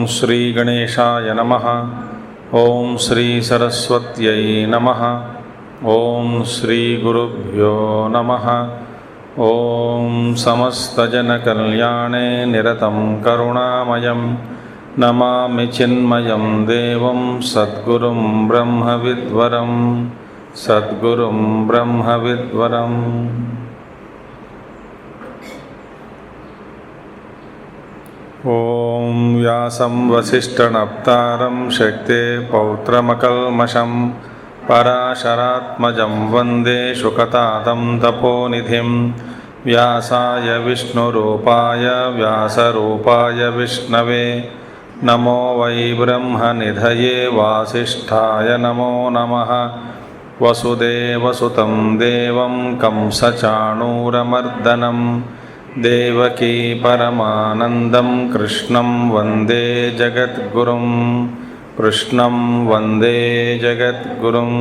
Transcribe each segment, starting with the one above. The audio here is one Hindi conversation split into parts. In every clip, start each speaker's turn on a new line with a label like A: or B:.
A: श्री गणेशाय नमः। ओम श्री सरस्वत्यै नमः। ओम श्री गुरुभ्यो नमः। ओम समस्तजनकल्याणे निरतं करुणामयं नमामि चिन्मयं देवं सद्गुरुं ब्रह्मविद्वरं सद्गुरुं ब्रह्मविद्वरम्। ओम व्यासं वसिष्ठनप्तारं शक्ते पौत्रमकल्मषं पराशरात्मजं वन्दे शुकतातं तपोनिधिं। व्यासाय विष्णुरूपाय व्यासरूपाय विष्णवे नमो वै ब्रह्मनिधये वासिष्ठाय नमो नमः। वसुदेवसुतं देवं कंसचाणूरमर्दनं देवकी परमानन्दं कृष्णं वन्दे जगद्गुरुं कृष्णं वन्दे जगद्गुरुं।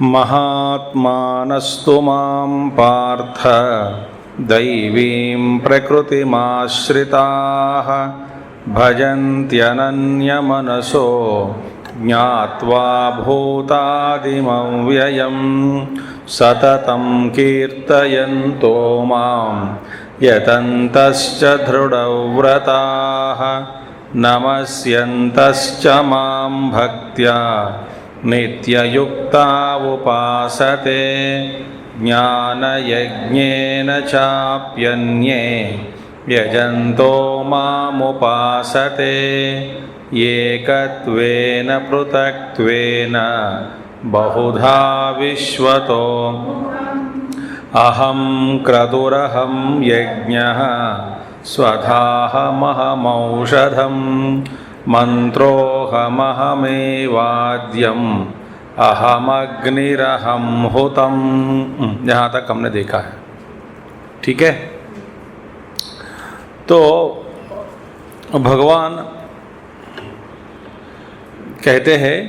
A: महात्मानस्तु मां पार्थ दैवीं प्रकृतिमाश्रिताः भजन्त्यनन्यमनसो ज्ञात्वा भूतादिमव्ययं सततं कीर्तयन्तो मां यतन्तश्च दृढव्रताः नमस्यन्तश्च मां भक्त्या नित्ययुक्ता उपासते। ज्ञानयज्ञेन चाप्यन्ये यजन्तो मामुपासते एकत्वेन पृथक्त्वेन बहुधा विश्वतो। अहं क्रतुरहं यज्ञः स्वधाहमहमौषधम् मंत्रोहमहमेवाद्यम अहमग्निरहम हुतम। यहाँ तक हमने देखा है, ठीक है। तो भगवान कहते हैं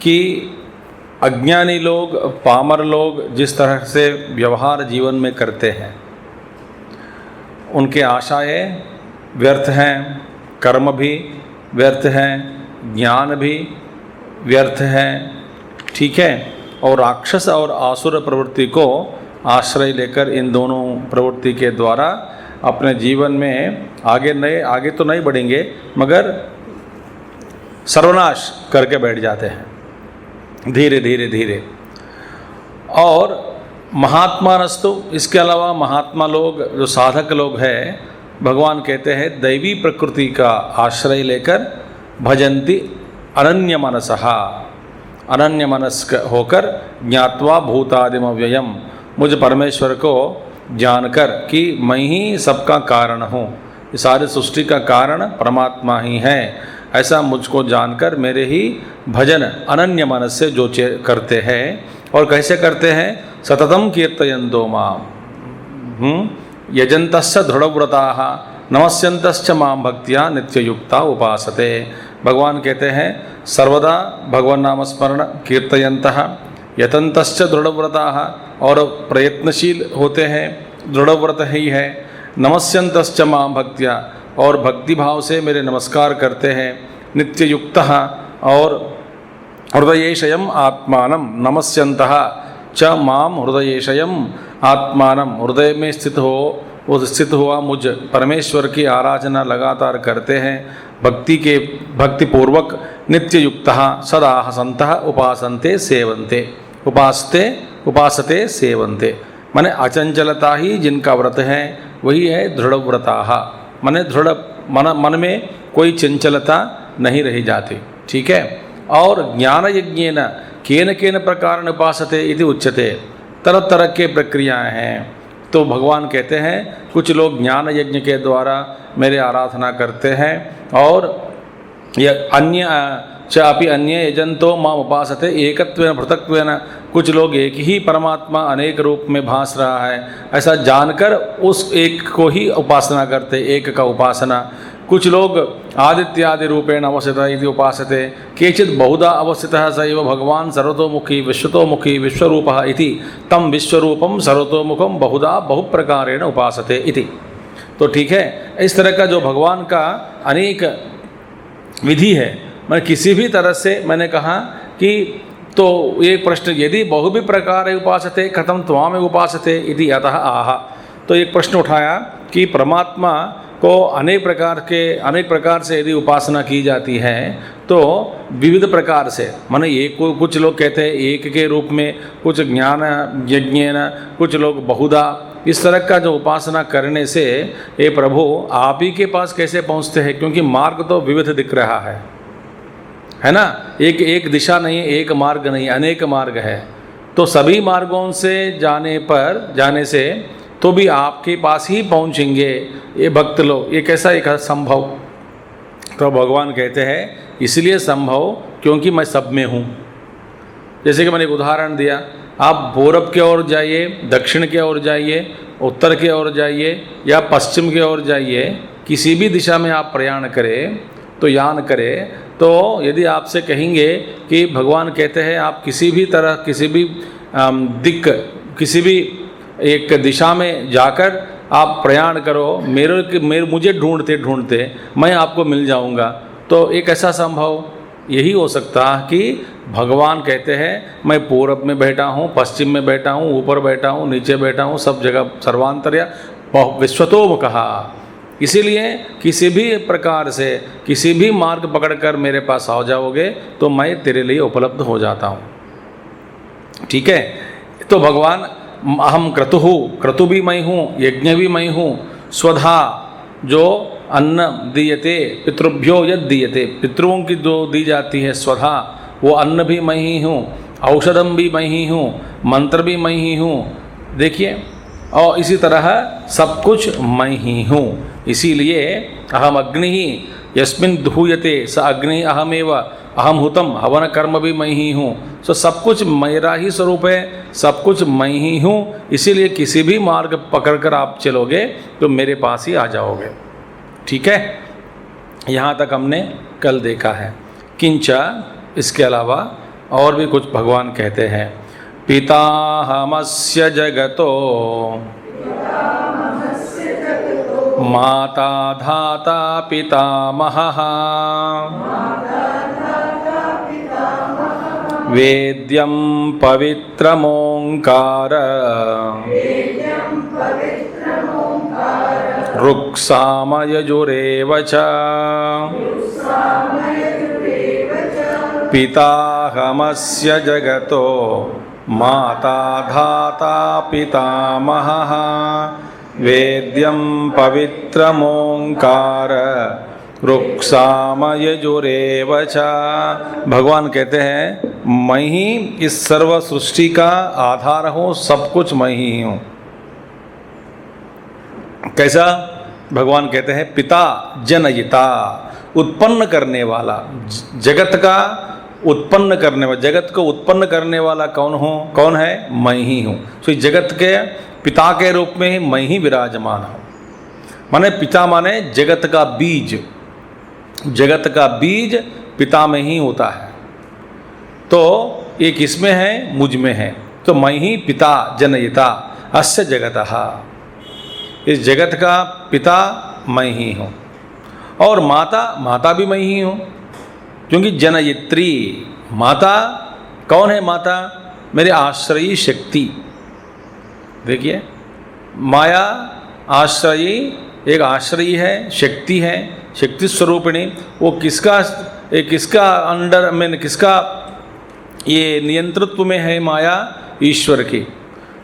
A: कि अज्ञानी लोग, पामर लोग जिस तरह से व्यवहार जीवन में करते हैं, उनके आशाएं व्यर्थ हैं, कर्म भी व्यर्थ हैं, ज्ञान भी व्यर्थ है, ठीक है। और राक्षस और आसुर प्रवृत्ति को आश्रय लेकर इन दोनों प्रवृत्ति के द्वारा अपने जीवन में आगे तो नहीं बढ़ेंगे, मगर सर्वनाश करके बैठ जाते हैं धीरे धीरे धीरे। और महात्मानस्तु, इसके अलावा महात्मा लोग जो साधक लोग हैं, भगवान कहते हैं दैवी प्रकृति का आश्रय लेकर भजन्ति अनन्य मनसः, अनन्य मनस्क होकर ज्ञात्वा भूतादिमव्ययम, मुझ परमेश्वर को जानकर कि मैं ही सबका कारण हूँ, सारी सृष्टि का कारण परमात्मा ही है, ऐसा मुझको जानकर मेरे ही भजन अनन्य मनस से जो करते हैं। और कैसे करते हैं? सततम कीर्तयन्तो माम यजन्तश्च दृढव्रताः नमस्यन्तश्च मां भक्त्या नित्ययुक्ता उपासते। भगवान कहते हैं सर्वदा भगवान नाम स्मरण कीर्तयन्तः यतन्तश्च दृढव्रताः, और प्रयत्नशील होते हैं, दृढ़व्रत ही है। नमस्यन्तश्च मां भक्त्या, और भक्ति भाव से मेरे नमस्कार करते हैं। नित्ययुक्तः, और हृदयेशयम् आत्मानं नमस्यन्तः च मां हृदयेशयम् आत्मानं, हृदय में स्थित हुआ मुझ परमेश्वर की आराधना लगातार करते हैं, भक्तिपूर्वक नित्ययुक्तः सदा हसन्तः उपासन्ते सेवन्ते उपासते सेवन्ते। माने अचंचलता ही जिनका व्रत है वही है दृढ़ व्रताः, माने दृढ़ मन में कोई चंचलता नहीं रही जाती। ठीक है। और ज्ञान यज्ञेन केन केन प्रकारेण उपासते इति उच्यते, तरह तरह के प्रक्रियाएं हैं। तो भगवान कहते हैं कुछ लोग ज्ञान यज्ञ के द्वारा मेरे आराधना करते हैं और अन्य चापि अन्य यजंतो माम उपासते एकत्वेन पृथक्त्वेन, कुछ लोग एक ही परमात्मा अनेक रूप में भास रहा है ऐसा जानकर उस एक को ही उपासना करते, एक का उपासना। कुछ लोग आदित्यादि रूपेण अवस्थितः इति उपासते, केचित् बहुधा अवस्थितः स एव भगवान सर्वतोमुखी विश्वतोमुखी विश्वरूपः इति तम विश्वरूपम सर्वतोमुखम बहुधा बहुप्रकारेण उपासते इति। तो ठीक है, इस तरह का जो भगवान का अनेक विधि है, मैं किसी भी तरह से मैंने कहा कि तो एक प्रश्न, यदि बहुभी प्रकार उपासते कथम त्वाम उपासते इति अतः आह। तो एक प्रश्न उठाया कि परमात्मा को अनेक प्रकार से यदि उपासना की जाती है तो विविध प्रकार से, माने एक कुछ लोग कहते हैं एक के रूप में, कुछ ज्ञान यज्ञेन, कुछ लोग बहुधा। इस तरह का जो उपासना करने से ये प्रभु आप ही के पास कैसे पहुँचते हैं, क्योंकि मार्ग तो विविध दिख रहा है ना। एक दिशा नहीं, एक मार्ग नहीं, अनेक मार्ग है। तो सभी मार्गों से जाने से तो भी आपके पास ही पहुंचेंगे ये भक्त लोग। ये कैसा एक संभव? तो भगवान कहते हैं इसलिए संभव क्योंकि मैं सब में हूँ। जैसे कि मैंने एक उदाहरण दिया, आप पूरब की ओर जाइए, दक्षिण की ओर जाइए, उत्तर की ओर जाइए या पश्चिम की ओर जाइए, किसी भी दिशा में आप प्रयाण करें तो यान करें, तो यदि आपसे कहेंगे कि भगवान कहते हैं आप किसी भी तरह, किसी भी किसी भी एक दिशा में जाकर आप प्रयाण करो, मुझे ढूंढते मैं आपको मिल जाऊंगा। तो एक ऐसा संभव यही हो सकता है कि भगवान कहते हैं मैं पूरब में बैठा हूँ, पश्चिम में बैठा हूँ, ऊपर बैठा हूँ, नीचे बैठा हूँ, सब जगह सर्वांतर्या विश्वतोमुखः। इसीलिए किसी भी प्रकार से किसी भी मार्ग पकड़कर मेरे पास आ जाओगे तो मैं तेरे लिए उपलब्ध हो जाता हूँ। ठीक है। तो भगवान अहम क्रतु भी मैं हूँ, यज्ञ भी मैं हूँ, स्वधा जो अन्न दीयते पितृभ्यो यद दीयते, पितृओं की जो दी जाती है स्वधा, वो अन्न भी मैं ही हूँ, औषधम भी मैं ही हूँ, मंत्र भी मैं ही हूँ। देखिए, और इसी तरह सब कुछ मैं ही हूँ। इसीलिए अहम अग्नि यस्मिन् धूयते स अग्नि अहमेव अहम हुतम हवन कर्म भी मैं ही हूँ। सो सब कुछ मेरा ही स्वरूप है, सब कुछ मैं ही हूँ। इसीलिए किसी भी मार्ग पकड़कर आप चलोगे तो मेरे पास ही आ जाओगे। ठीक है, यहाँ तक हमने कल देखा है। किंचा इसके अलावा और भी कुछ भगवान कहते हैं। पिताहमस्य जगतो माता धाता पितामहः वेद्यं पवित्रमोंकार ऋक्सामयजुरेव च पिताहमस्य जगतो माता धाता पितामहः वेद्यं पवित्रमोंकार ऋक्सामयजुरेव च। भगवान कहते हैं मैं ही इस सर्व सृष्टि का आधार हूँ, सब कुछ मैं ही हूँ। कैसा? भगवान कहते हैं पिता जनयिता, उत्पन्न करने वाला, जगत का उत्पन्न करने वाला, जगत को उत्पन्न करने वाला कौन है? मैं ही हूँ। तो इस जगत के पिता के रूप में मैं ही विराजमान हूँ। माने पिता माने जगत का बीज, जगत का बीज पिता में ही होता है। तो ये किसमें है? मुझ में है। तो मैं ही पिता जनयिता अस्य जगतः, इस जगत का पिता मैं ही हूँ। और माता भी मैं ही हूँ, क्योंकि जनयित्री माता कौन है? माता मेरे आश्रयी शक्ति। देखिए, माया आश्रयी एक आश्रयी है, शक्ति है, शक्ति स्वरूपिणी, वो किसका अंडर में, किसका ये नियंत्रित्व में है माया? ईश्वर की।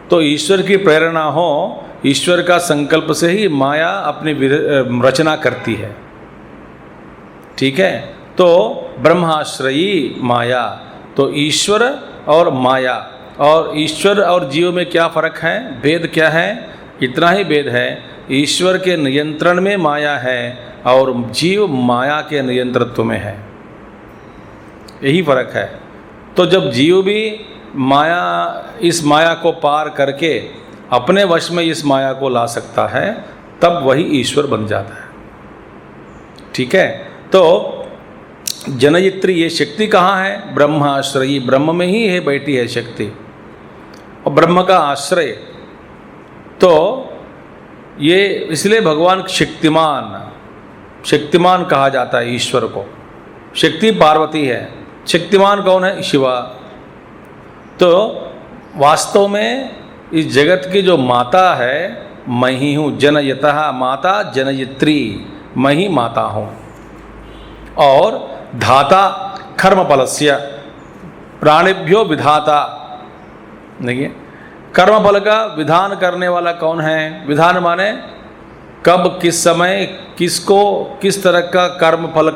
A: तो ईश्वर की प्रेरणा हो, ईश्वर का संकल्प से ही माया अपनी रचना करती है। ठीक है, तो ब्रह्माश्रयी माया, तो ईश्वर और माया, और ईश्वर और जीव में क्या फर्क है, भेद क्या है? इतना ही भेद है, ईश्वर के नियंत्रण में माया है और जीव माया के नियंत्रित्व में है, यही फर्क है। तो जब जीव भी इस माया को पार करके अपने वश में इस माया को ला सकता है, तब वही ईश्वर बन जाता है। ठीक है, तो जनयित्री ये शक्ति कहाँ है? ब्रह्माश्रयी, ब्रह्म में ही है बैठी है शक्ति, और ब्रह्म का आश्रय। तो ये इसलिए भगवान शक्तिमान कहा जाता है ईश्वर को। शक्ति पार्वती है, शक्तिमान कौन है? शिवा। तो वास्तव में इस जगत की जो माता है मैं ही हूँ, जनयतः माता जनयित्री, मैं ही माता हूँ। और धाता कर्मफलस्य, प्राणिभ्यो विधाता। देखिए, कर्मफल का विधान करने वाला कौन है? विधान माने कब, किस समय, किसको किस तरह का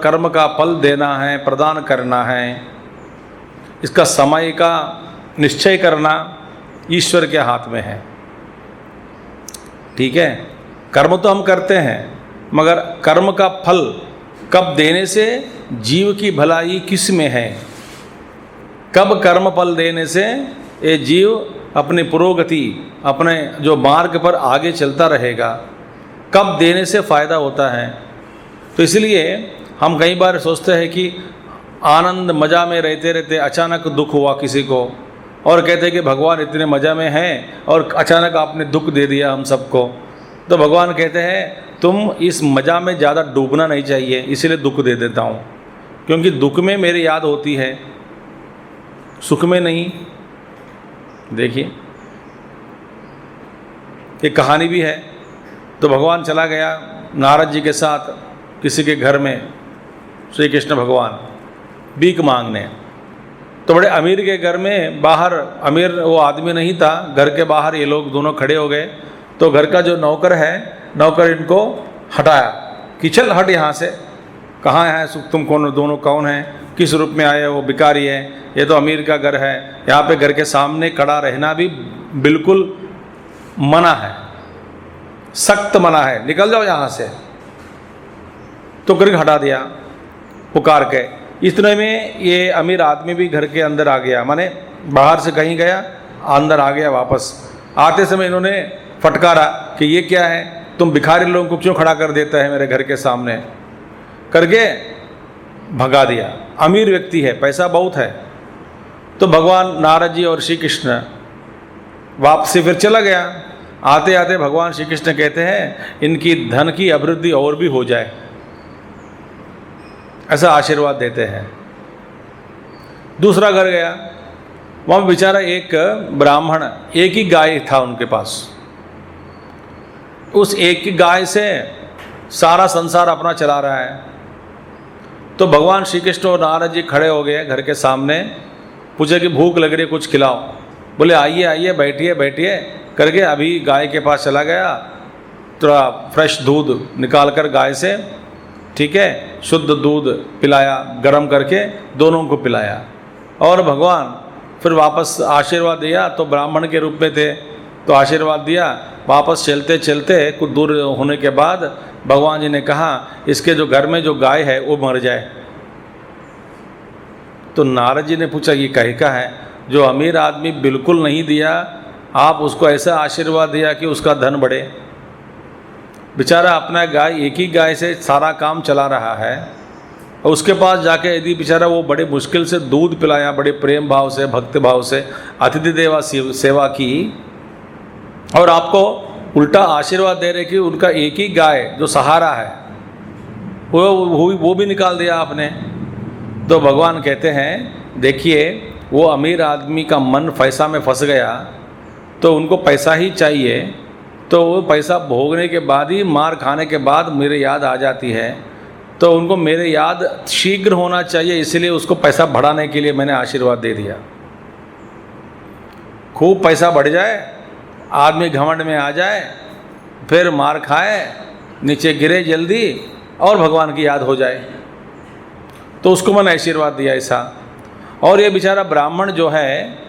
A: कर्म का फल देना है, प्रदान करना है, इसका समय का निश्चय करना ईश्वर के हाथ में है। ठीक है, कर्म तो हम करते हैं, मगर कर्म का फल कब देने से जीव की भलाई किस में है? कब कर्म फल देने से ये जीव अपनी पुरोगति, अपने जो मार्ग पर आगे चलता रहेगा, कब देने से फ़ायदा होता है? तो इसलिए हम कई बार सोचते हैं कि आनंद मज़ा में रहते रहते अचानक दुख हुआ किसी को, और कहते हैं कि भगवान इतने मज़ा में हैं और अचानक आपने दुख दे दिया हम सबको। तो भगवान कहते हैं तुम इस मज़ा में ज़्यादा डूबना नहीं चाहिए, इसीलिए दुख दे देता हूँ, क्योंकि दुख में मेरी याद होती है, सुख में नहीं। देखिए, एक कहानी भी है। तो भगवान चला गया नारद जी के साथ किसी के घर में, श्री कृष्ण भगवान भीख मांगने। तो बड़े अमीर के घर में बाहर, अमीर वो आदमी नहीं था, घर के बाहर ये लोग दोनों खड़े हो गए। तो घर का जो नौकर है, नौकर इनको हटाया कि चल हट यहाँ से, कहाँ है तुम, दोनों कौन हैं, किस रूप में आए? वो भिखारी है, ये तो अमीर का घर है, यहाँ पे घर के सामने खड़ा रहना भी बिल्कुल मना है, सख्त मना है, निकल जाओ यहाँ से। तो घर हटा दिया पुकार के। इतने में ये अमीर आदमी भी घर के अंदर आ गया, माने बाहर से कहीं गया, अंदर आ गया वापस। आते समय इन्होंने फटकारा कि ये क्या है, तुम भिखारी लोगों को क्यों खड़ा कर देता है मेरे घर के सामने, करके भगा दिया। अमीर व्यक्ति है, पैसा बहुत है। तो भगवान नारद जी और श्री कृष्ण वापसी फिर चला गया। आते आते भगवान श्री कृष्ण कहते हैं इनकी धन की अभिवृद्धि और भी हो जाए, ऐसा आशीर्वाद देते हैं। दूसरा घर गया, वहाँ बेचारा एक ब्राह्मण, एक ही गाय था उनके पास, उस एक ही गाय से सारा संसार अपना चला रहा है। तो भगवान श्री कृष्ण और नारद जी खड़े हो गए घर के सामने, पूछे कि भूख लग रही है, कुछ खिलाओ। बोले आइए आइए, बैठिए बैठिए करके अभी गाय के पास चला गया, थोड़ा फ्रेश दूध निकाल कर गाय से, ठीक है, शुद्ध दूध पिलाया, गरम करके दोनों को पिलाया। और भगवान फिर वापस आशीर्वाद दिया। तो ब्राह्मण के रूप में थे, तो आशीर्वाद दिया। वापस चलते चलते कुछ दूर होने के बाद भगवान जी ने कहा इसके जो घर में जो गाय है वो मर जाए। तो नारद जी ने पूछा ये कहे का है, जो अमीर आदमी बिल्कुल नहीं दिया, आप उसको ऐसा आशीर्वाद दिया कि उसका धन बढ़े। बेचारा अपना गाय, एक ही गाय से सारा काम चला रहा है, और उसके पास जाके यदि बेचारा वो बड़े मुश्किल से दूध पिलाया, बड़े प्रेम भाव से, भक्ति भाव से अतिथि देवा सेवा की, और आपको उल्टा आशीर्वाद दे रहे कि उनका एक ही गाय जो सहारा है वो भी निकाल दिया आपने। तो भगवान कहते हैं देखिए, वो अमीर आदमी का मन पैसा में फंस गया, तो उनको पैसा ही चाहिए, तो वो पैसा भोगने के बाद ही, मार खाने के बाद मेरे याद आ जाती है, तो उनको मेरे याद शीघ्र होना चाहिए, इसलिए उसको पैसा बढ़ाने के लिए मैंने आशीर्वाद दे दिया। खूब पैसा बढ़ जाए, आदमी घमंड में आ जाए, फिर मार खाए, नीचे गिरे जल्दी और भगवान की याद हो जाए, तो उसको मैंने आशीर्वाद दिया ऐसा। और ये बेचारा ब्राह्मण जो है,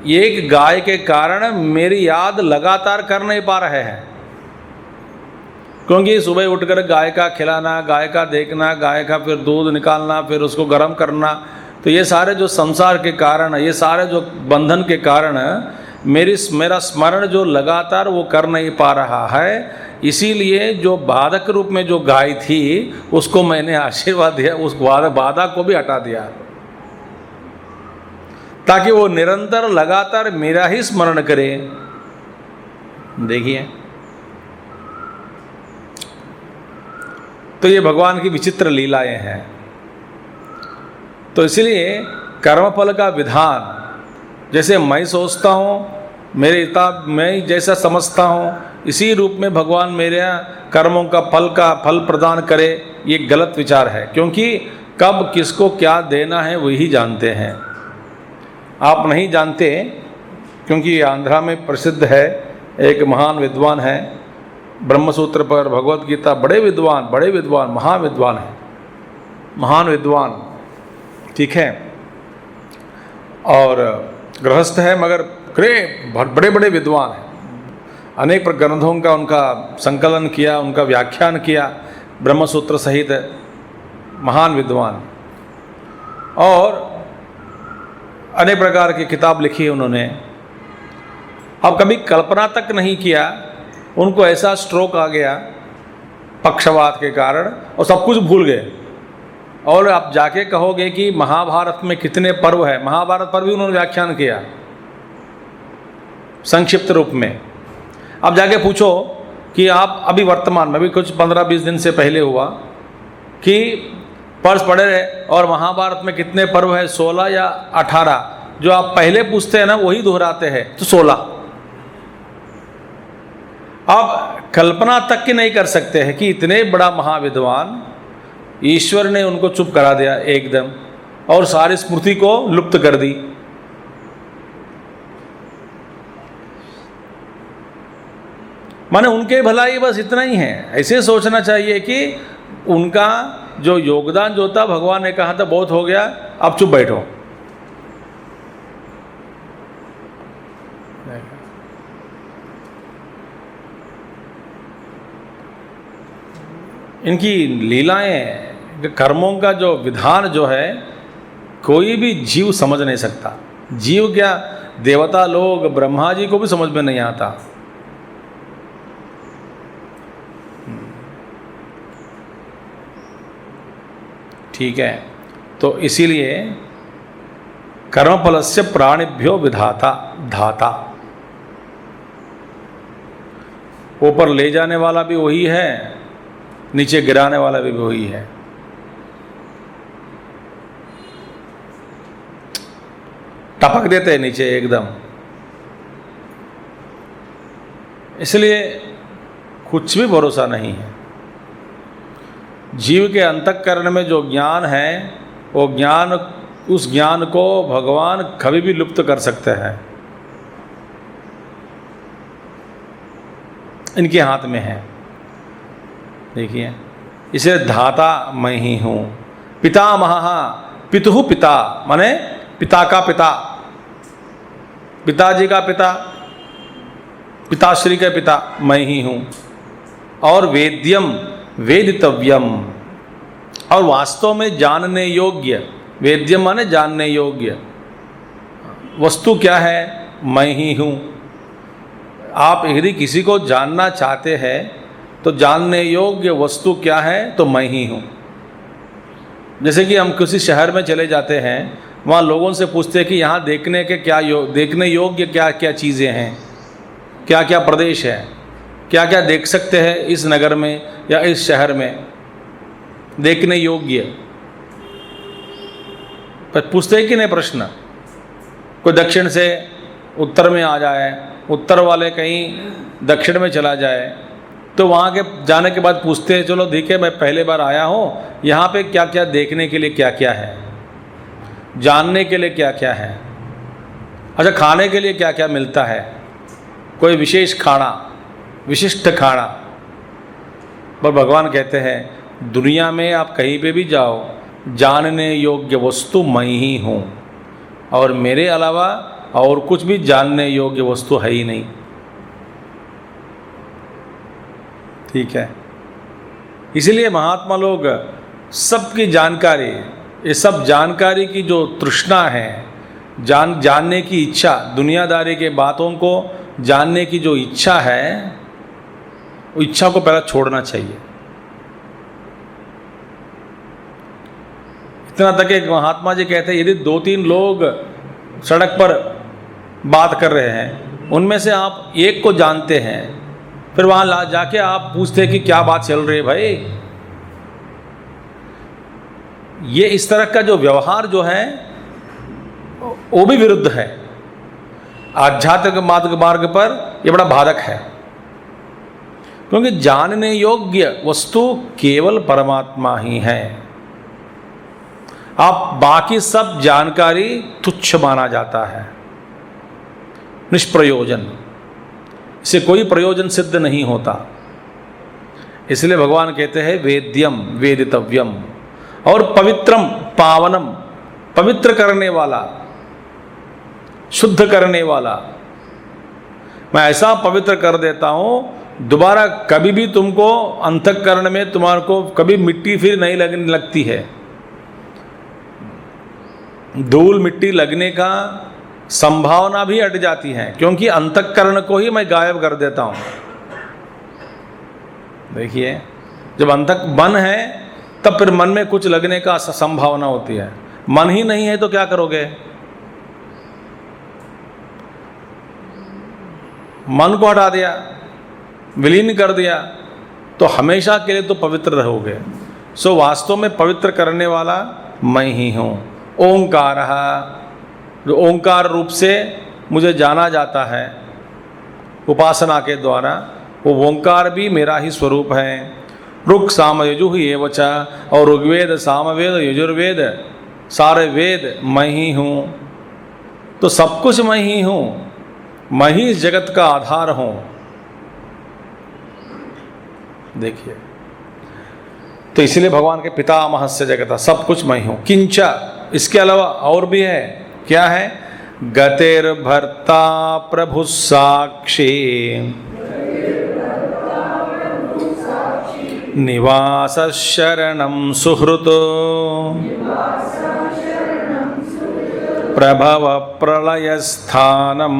A: ये एक गाय के कारण मेरी याद लगातार कर नहीं पा रहे हैं, क्योंकि सुबह उठकर गाय का खिलाना, गाय का देखना, गाय का फिर दूध निकालना, फिर उसको गर्म करना, तो ये सारे जो संसार के कारण, ये सारे जो बंधन के कारण मेरा स्मरण जो लगातार वो कर नहीं पा रहा है। इसीलिए जो बाधक रूप में जो गाय थी उसको मैंने आशीर्वाद दिया, उस बाधा को भी हटा दिया, ताकि वो निरंतर लगातार मेरा ही स्मरण करे। देखिए, तो ये भगवान की विचित्र लीलाएं हैं। तो इसलिए कर्मफल का विधान, जैसे मैं सोचता हूँ, मेरे हिसाब मैं जैसा समझता हूँ, इसी रूप में भगवान मेरे कर्मों का फल प्रदान करे, ये गलत विचार है। क्योंकि कब किसको क्या देना है वही जानते हैं, आप नहीं जानते। क्योंकि आंध्रा में प्रसिद्ध है, एक महान विद्वान है, ब्रह्मसूत्र पर, भगवत गीता, बड़े विद्वान महाविद्वान है, महान विद्वान, ठीक है, और गृहस्थ है, मगर बड़े बड़े विद्वान हैं। अनेक ग्रंथों का उनका संकलन किया, उनका व्याख्यान किया ब्रह्मसूत्र सहित, महान विद्वान, और अनेक प्रकार की किताब लिखी उन्होंने। अब कभी कल्पना तक नहीं किया, उनको ऐसा स्ट्रोक आ गया पक्षवात के कारण, और सब कुछ भूल गए। और आप जाके कहोगे कि महाभारत में कितने पर्व है, महाभारत पर भी उन्होंने व्याख्यान किया संक्षिप्त रूप में। अब जाके पूछो कि आप अभी वर्तमान में, अभी कुछ 15-20 दिन से पहले हुआ कि पर्स पड़े रहे और महाभारत में कितने पर्व है, 16 या 18, जो आप पहले पूछते हैं ना वही दोहराते हैं, तो 16। अब कल्पना तक की नहीं कर सकते हैं कि इतने बड़ा महाविद्वान, ईश्वर ने उनको चुप करा दिया एकदम, और सारी स्मृति को लुप्त कर दी। माने उनके भलाई बस इतना ही है। ऐसे सोचना चाहिए कि उनका जो योगदान जो था, भगवान ने कहा था बहुत हो गया, अब चुप बैठो। इनकी लीलाएं, कर्मों का जो विधान जो है, कोई भी जीव समझ नहीं सकता। जीव क्या, देवता लोग, ब्रह्मा जी को भी समझ में नहीं आता। ठीक है, तो इसीलिए कर्मफलस्य प्राणिभ्यो विधाता धाता, ऊपर ले जाने वाला भी वही है, नीचे गिराने वाला भी वही है। टपक देते हैं नीचे एकदम। इसलिए कुछ भी भरोसा नहीं है। जीव के अंतःकरण में जो ज्ञान है, वो ज्ञान, उस ज्ञान को भगवान कभी भी लुप्त कर सकते हैं, इनके हाथ में है। देखिए, इसे धाता मैं ही हूँ, पितामह, पितुः पिता, माने पिता का पिता, पिताजी का पिता, पिताश्री का पिता मैं ही हूँ। और वेद्यम, वेदितव्यम, और वास्तव में जानने योग्य, वेद्यम माने जानने योग्य वस्तु क्या है, मैं ही हूँ। आप यदि किसी को जानना चाहते हैं तो जानने योग्य वस्तु क्या है, तो मैं ही हूँ। जैसे कि हम किसी शहर में चले जाते हैं, वहाँ लोगों से पूछते हैं कि यहाँ देखने के क्या देखने योग्य क्या क्या चीज़ें हैं, क्या क्या प्रदेश है, क्या क्या देख सकते हैं इस नगर में या इस शहर में देखने योग्य। पर पूछते हैं कि नहीं प्रश्न, कोई दक्षिण से उत्तर में आ जाए, उत्तर वाले कहीं दक्षिण में चला जाए, तो वहाँ के जाने के बाद पूछते हैं, चलो ठीक है मैं पहले बार आया हूँ, यहाँ पे क्या क्या देखने के लिए क्या क्या है, जानने के लिए क्या क्या है, अच्छा खाने के लिए क्या क्या मिलता है, कोई विशेष खाना, विशिष्ट खाना। पर भगवान कहते हैं दुनिया में आप कहीं पे भी जाओ, जानने योग्य वस्तु मैं ही हूँ, और मेरे अलावा और कुछ भी जानने योग्य वस्तु है ही नहीं। ठीक है, इसलिए महात्मा लोग सबकी जानकारी, ये सब जानकारी की जो तृष्णा है, जानने की इच्छा, दुनियादारी के बातों को जानने की जो इच्छा है, वो इच्छा को पहले छोड़ना चाहिए। इतना तक एक महात्मा जी कहते हैं यदि 2-3 लोग सड़क पर बात कर रहे हैं, उनमें से आप एक को जानते हैं, फिर वहाँ जाके आप पूछते हैं कि क्या बात चल रही है भाई, ये इस तरह का जो व्यवहार जो है वो भी विरुद्ध है। आध्यात्मिक मार्ग पर ये बड़ा बाधक है, क्योंकि जानने योग्य वस्तु केवल परमात्मा ही है। आप बाकी सब जानकारी तुच्छ माना जाता है, निष्प्रयोजन, इससे कोई प्रयोजन सिद्ध नहीं होता। इसलिए भगवान कहते हैं वेद्यम वेदितव्यम, और पवित्रम पावनम, पवित्र करने वाला, शुद्ध करने वाला। मैं ऐसा पवित्र कर देता हूँ दोबारा कभी भी तुमको अंतःकरण में तुम्हारे को कभी मिट्टी फिर नहीं लगने लगती है। धूल मिट्टी लगने का संभावना भी हट जाती है, क्योंकि अंतःकरण को ही मैं गायब कर देता हूँ। देखिए, जब मन है तब फिर मन में कुछ लगने का संभावना होती है। मन ही नहीं है तो क्या करोगे? मन को हटा दिया, विलीन कर दिया, तो हमेशा के लिए तो पवित्र रहोगे। सो वास्तव में पवित्र करने वाला मैं ही हूँ। ओंकार, जो ओंकार रूप से मुझे जाना जाता है उपासना के द्वारा, वो ओंकार भी मेरा ही स्वरूप है। ऋक् साम यजुः एव च, और ऋग्वेद सामवेद यजुर्वेद सारे वेद मैं ही हूँ। तो सब कुछ मैं ही हूँ, मैं ही इस जगत का आधार हूँ। देखिए, तो इसलिए भगवान के पितामहस्य जगत, सब कुछ मैं हूँ। किंचा, इसके अलावा और भी है। क्या है? गतिर्भर्ता प्रभु साक्षी, निवास शरणं सुहृत, प्रभव प्रलय स्थानम,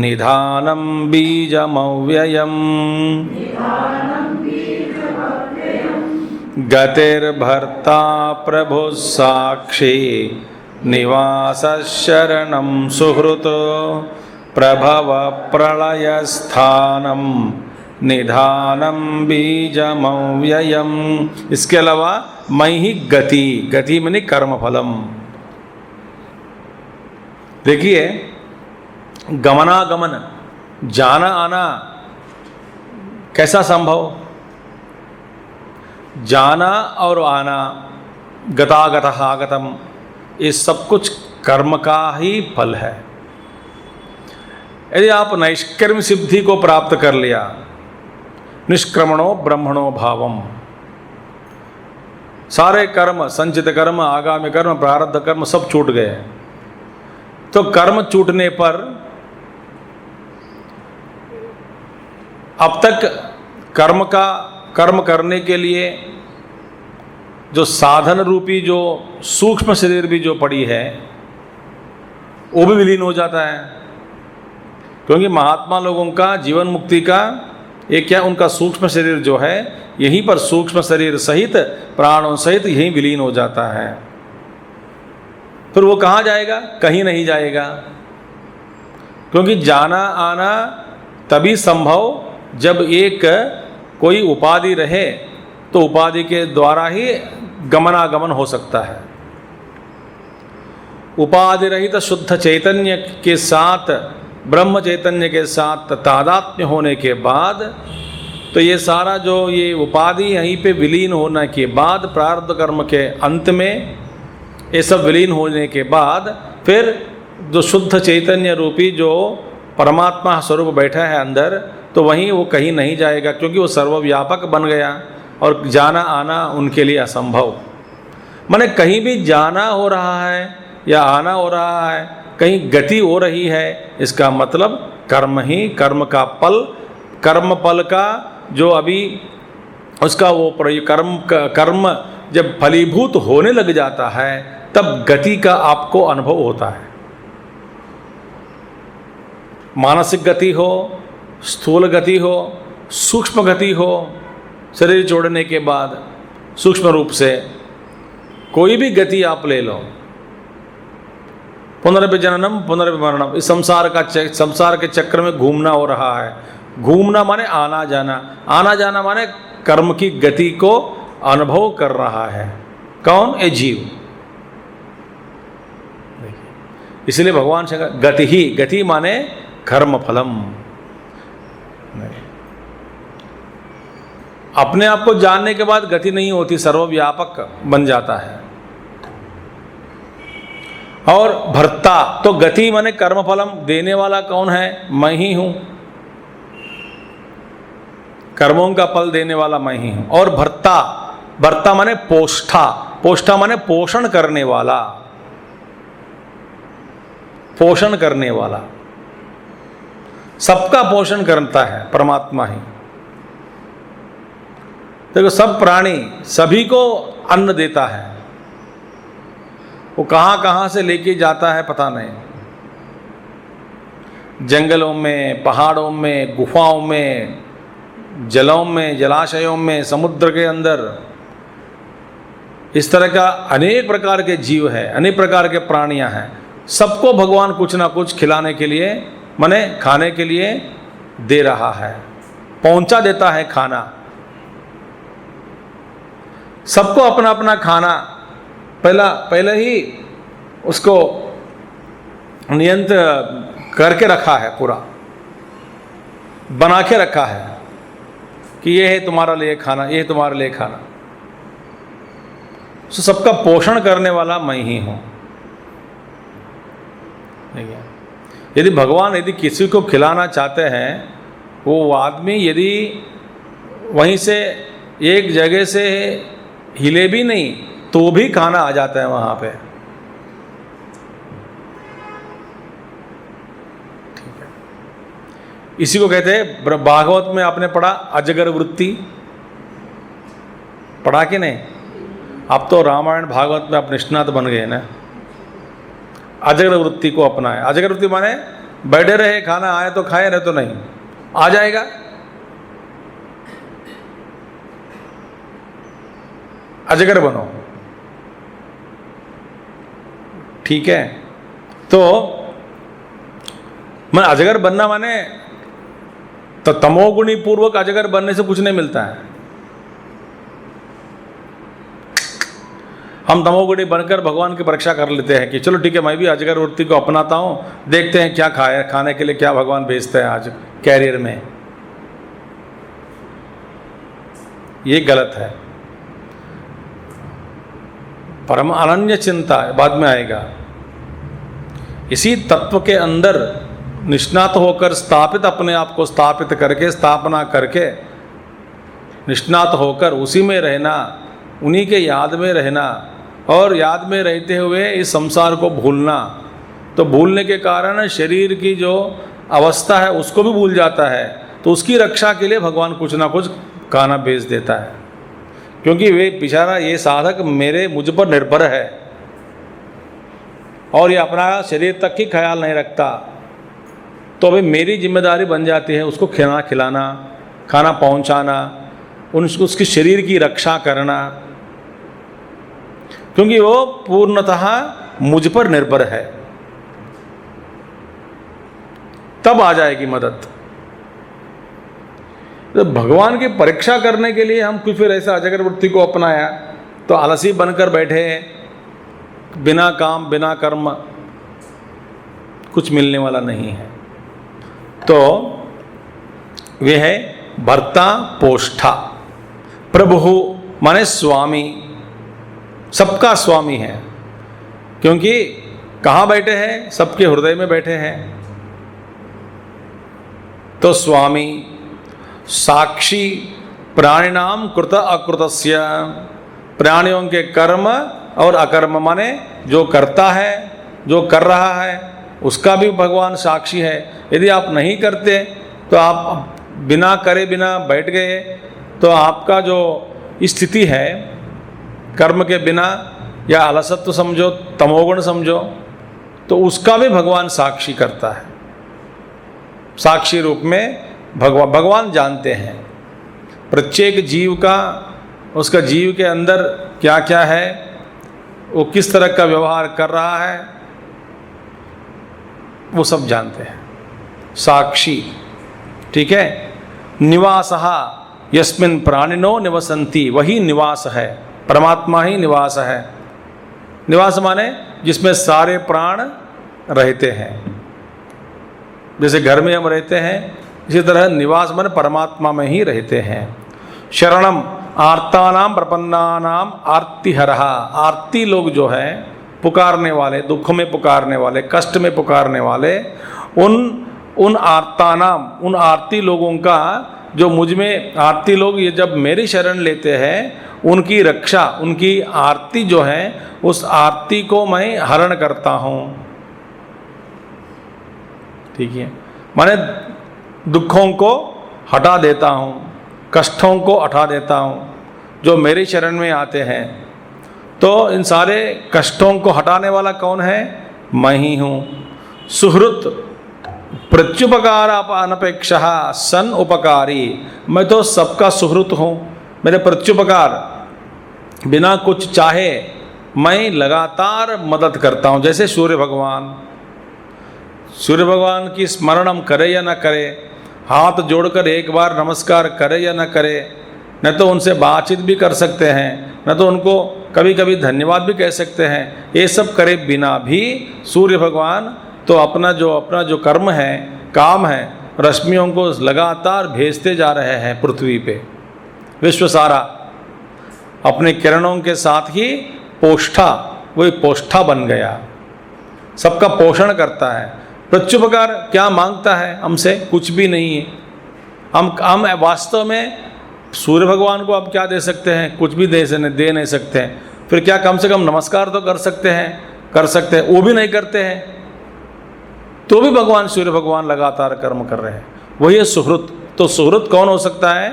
A: निधानं बीजमव्ययम्। गतिर्भर्ता प्रभु साक्षी, निवास शरणं सुहृत, प्रभव प्रलय स्थानम, निधानं बीजमव्ययम्। इसके अलावा मैं ही गति, गति माने कर्मफलम। देखिए, गमनागमन, जाना आना कैसा संभव? जाना और आना, गतागतः आगतम, ये सब कुछ कर्म का ही फल है। यदि आप नैष्कर्म सिद्धि को प्राप्त कर लिया, निष्क्रमणो ब्रह्मणो भावम, सारे कर्म, संचित कर्म, आगामी कर्म, प्रारब्ध कर्म सब छूट गए, तो कर्म छूटने पर अब तक कर्म करने के लिए जो साधन रूपी जो सूक्ष्म शरीर भी जो पड़ी है वो भी विलीन हो जाता है। क्योंकि महात्मा लोगों का जीवन मुक्ति का एक क्या, उनका सूक्ष्म शरीर जो है यहीं पर सूक्ष्म शरीर सहित प्राणों सहित यहीं विलीन हो जाता है। फिर वो कहाँ जाएगा? कहीं नहीं जाएगा, क्योंकि जाना आना तभी संभव जब एक कोई उपाधि रहे, तो उपाधि के द्वारा ही गमनागमन हो सकता है। उपाधि रहित शुद्ध चैतन्य के साथ, ब्रह्म चैतन्य के साथ तादात्म्य होने के बाद, तो ये सारा जो ये उपाधि यहीं पे विलीन होने के बाद, प्रारब्ध कर्म के अंत में ये सब विलीन होने के बाद फिर जो शुद्ध चैतन्य रूपी जो परमात्मा स्वरूप बैठा है अंदर, तो वहीं वो कहीं नहीं जाएगा, क्योंकि वो सर्वव्यापक बन गया और जाना आना उनके लिए असंभव। माने कहीं भी जाना हो रहा है या आना हो रहा है, कहीं गति हो रही है, इसका मतलब कर्म ही, कर्म का पल, कर्म पल का जो अभी उसका वो कर्म जब फलीभूत होने लग जाता है तब गति का आपको अनुभव होता है। मानसिक गति हो, स्थूल गति हो, सूक्ष्म गति हो, शरीर छोड़ने के बाद सूक्ष्म रूप से कोई भी गति आप ले लो, पुनर्विजननम पुनर्विमरणम, इस संसार के चक्र में घूमना हो रहा है। घूमना माने आना जाना, आना जाना माने कर्म की गति को अनुभव कर रहा है। कौन? ये जीव। इसलिए भगवान शंकर गति ही, गति माने कर्म फलम। अपने आप को जानने के बाद गति नहीं होती, सर्वव्यापक बन जाता है। और भर्ता, तो गति माने कर्म फलम, देने वाला कौन है? मैं ही हूं। कर्मों का फल देने वाला मैं ही हूं। और भर्ता, भर्ता माने पोष्ठा, पोष्ठा माने पोषण करने वाला, पोषण करने वाला। सबका पोषण करता है परमात्मा ही। देखो सब प्राणी सभी को अन्न देता है, वो कहां कहां से लेके जाता है पता नहीं। जंगलों में, पहाड़ों में, गुफाओं में, जलों में, जलाशयों में, समुद्र के अंदर, इस तरह का अनेक प्रकार के जीव है, अनेक प्रकार के प्राणियां हैं। सबको भगवान कुछ ना कुछ खिलाने के लिए, माने खाने के लिए दे रहा है, पहुंचा देता है खाना। सबको अपना अपना खाना पहले ही उसको नियंत्रित करके रखा है, पूरा बना के रखा है कि ये है तुम्हारा लिए खाना, ये है तुम्हारे लिए खाना। तो सबका पोषण करने वाला मैं ही हूं। यदि भगवान यदि किसी को खिलाना चाहते हैं, वो आदमी यदि वहीं से एक जगह से हिले भी नहीं तो भी खाना आ जाता है वहां पे। ठीक है, इसी को कहते हैं, भागवत में आपने पढ़ा अजगर वृत्ति, पढ़ा कि नहीं? अब तो रामायण भागवत में आप निष्णात बन गए ना। अजगर वृत्ति को अपनाए। अजगर वृत्ति माने बैठे रहे, खाना आए तो खाए, नहीं तो नहीं, आ जाएगा। अजगर बनो, ठीक है। तो मैं अजगर बनना माने तो तमोगुणी पूर्वक अजगर बनने से कुछ नहीं मिलता है। हम तमोगुणी बनकर भगवान की परीक्षा कर लेते हैं कि चलो ठीक है, मैं भी अजगर वृत्ति को अपनाता हूं, देखते हैं क्या खाने के लिए क्या भगवान भेजते हैं आज कैरियर में। ये गलत है। परम अनन्य चिंता बाद में आएगा। इसी तत्व के अंदर निष्णात होकर स्थापित, अपने आप को स्थापित करके, स्थापना करके, निष्णात होकर उसी में रहना, उन्हीं के याद में रहना, और याद में रहते हुए इस संसार को भूलना। तो भूलने के कारण शरीर की जो अवस्था है उसको भी भूल जाता है। तो उसकी रक्षा के लिए भगवान कुछ ना कुछ खाना भेज देता है, क्योंकि वे बेचारा ये साधक मुझ पर निर्भर है और ये अपना शरीर तक ही ख्याल नहीं रखता। तो अभी मेरी जिम्मेदारी बन जाती है उसको खाना खिलाना, खाना पहुंचाना, उसकी शरीर की रक्षा करना, क्योंकि वो पूर्णतः मुझ पर निर्भर है। तब आ जाएगी मदद। तो भगवान की परीक्षा करने के लिए हम कुछ फिर ऐसा अजगर वृत्ति को अपनाया तो आलसी बनकर बैठे हैं, बिना काम बिना कर्म कुछ मिलने वाला नहीं है। तो वे है भर्ता पोष्ठा। प्रभु माने स्वामी, सबका स्वामी है, क्योंकि कहाँ बैठे हैं? सबके हृदय में बैठे हैं। तो स्वामी साक्षी प्राणिनाम कृत अकृतस्य, प्राणियों के कर्म और अकर्म माने जो करता है जो कर रहा है उसका भी भगवान साक्षी है। यदि आप नहीं करते तो आप बिना करे बिना बैठ गए तो आपका जो स्थिति है कर्म के बिना या अलसत्व समझो, तमोगुण समझो, तो उसका भी भगवान साक्षी करता है। साक्षी रूप में भगवान जानते हैं प्रत्येक जीव का, उसका जीव के अंदर क्या क्या है, वो किस तरह का व्यवहार कर रहा है, वो सब जानते हैं। साक्षी, ठीक है। निवासः यस्मिन् प्राणिनो निवसन्ति, वही निवास है, परमात्मा ही निवास है। निवास माने जिसमें सारे प्राण रहते हैं। जैसे घर में हम रहते हैं, इसी तरह निवास माने परमात्मा में ही रहते हैं। शरणम आर्तानाम प्रपन्नानाम आर्तिहरः, आर्ती लोग जो है पुकारने वाले, दुख में पुकारने वाले, कष्ट में पुकारने वाले, उन आर्तानाम, उन आरती लोगों का जो मुझ में आरती लोग ये जब मेरी शरण लेते हैं उनकी रक्षा, उनकी आरती जो है उस आरती को मैं हरण करता हूँ। ठीक है, माने दुखों को हटा देता हूँ, कष्टों को हटा देता हूँ जो मेरी शरण में आते हैं। तो इन सारे कष्टों को हटाने वाला कौन है? मैं ही हूँ। सुहृत प्रत्युपकार अनपेक्षा सन उपकारी, मैं तो सबका सुहृत हूँ। मेरे प्रत्युपकार बिना कुछ चाहे मैं लगातार मदद करता हूँ। जैसे सूर्य भगवान, सूर्य भगवान की स्मरण हम करें या न करें, हाथ जोड़कर एक बार नमस्कार करें या न करें, न तो उनसे बातचीत भी कर सकते हैं, न तो उनको कभी कभी धन्यवाद भी कह सकते हैं। ये सब करे बिना भी सूर्य भगवान तो अपना जो कर्म है, काम है, रश्मियों को लगातार भेजते जा रहे हैं पृथ्वी पे। विश्व सारा अपने किरणों के साथ ही पोष्ठा, वही पोष्ठा बन गया, सबका पोषण करता है। प्रत्युपकार क्या मांगता है हमसे? कुछ भी नहीं है। हम वास्तव में सूर्य भगवान को आप क्या दे सकते हैं? कुछ भी दे नहीं सकते हैं। फिर क्या कम से कम नमस्कार तो कर सकते हैं, वो भी नहीं करते हैं, तो भी भगवान सूर्य भगवान लगातार कर्म कर रहे हैं। वही है सुहृत। तो सुहृत कौन हो सकता है?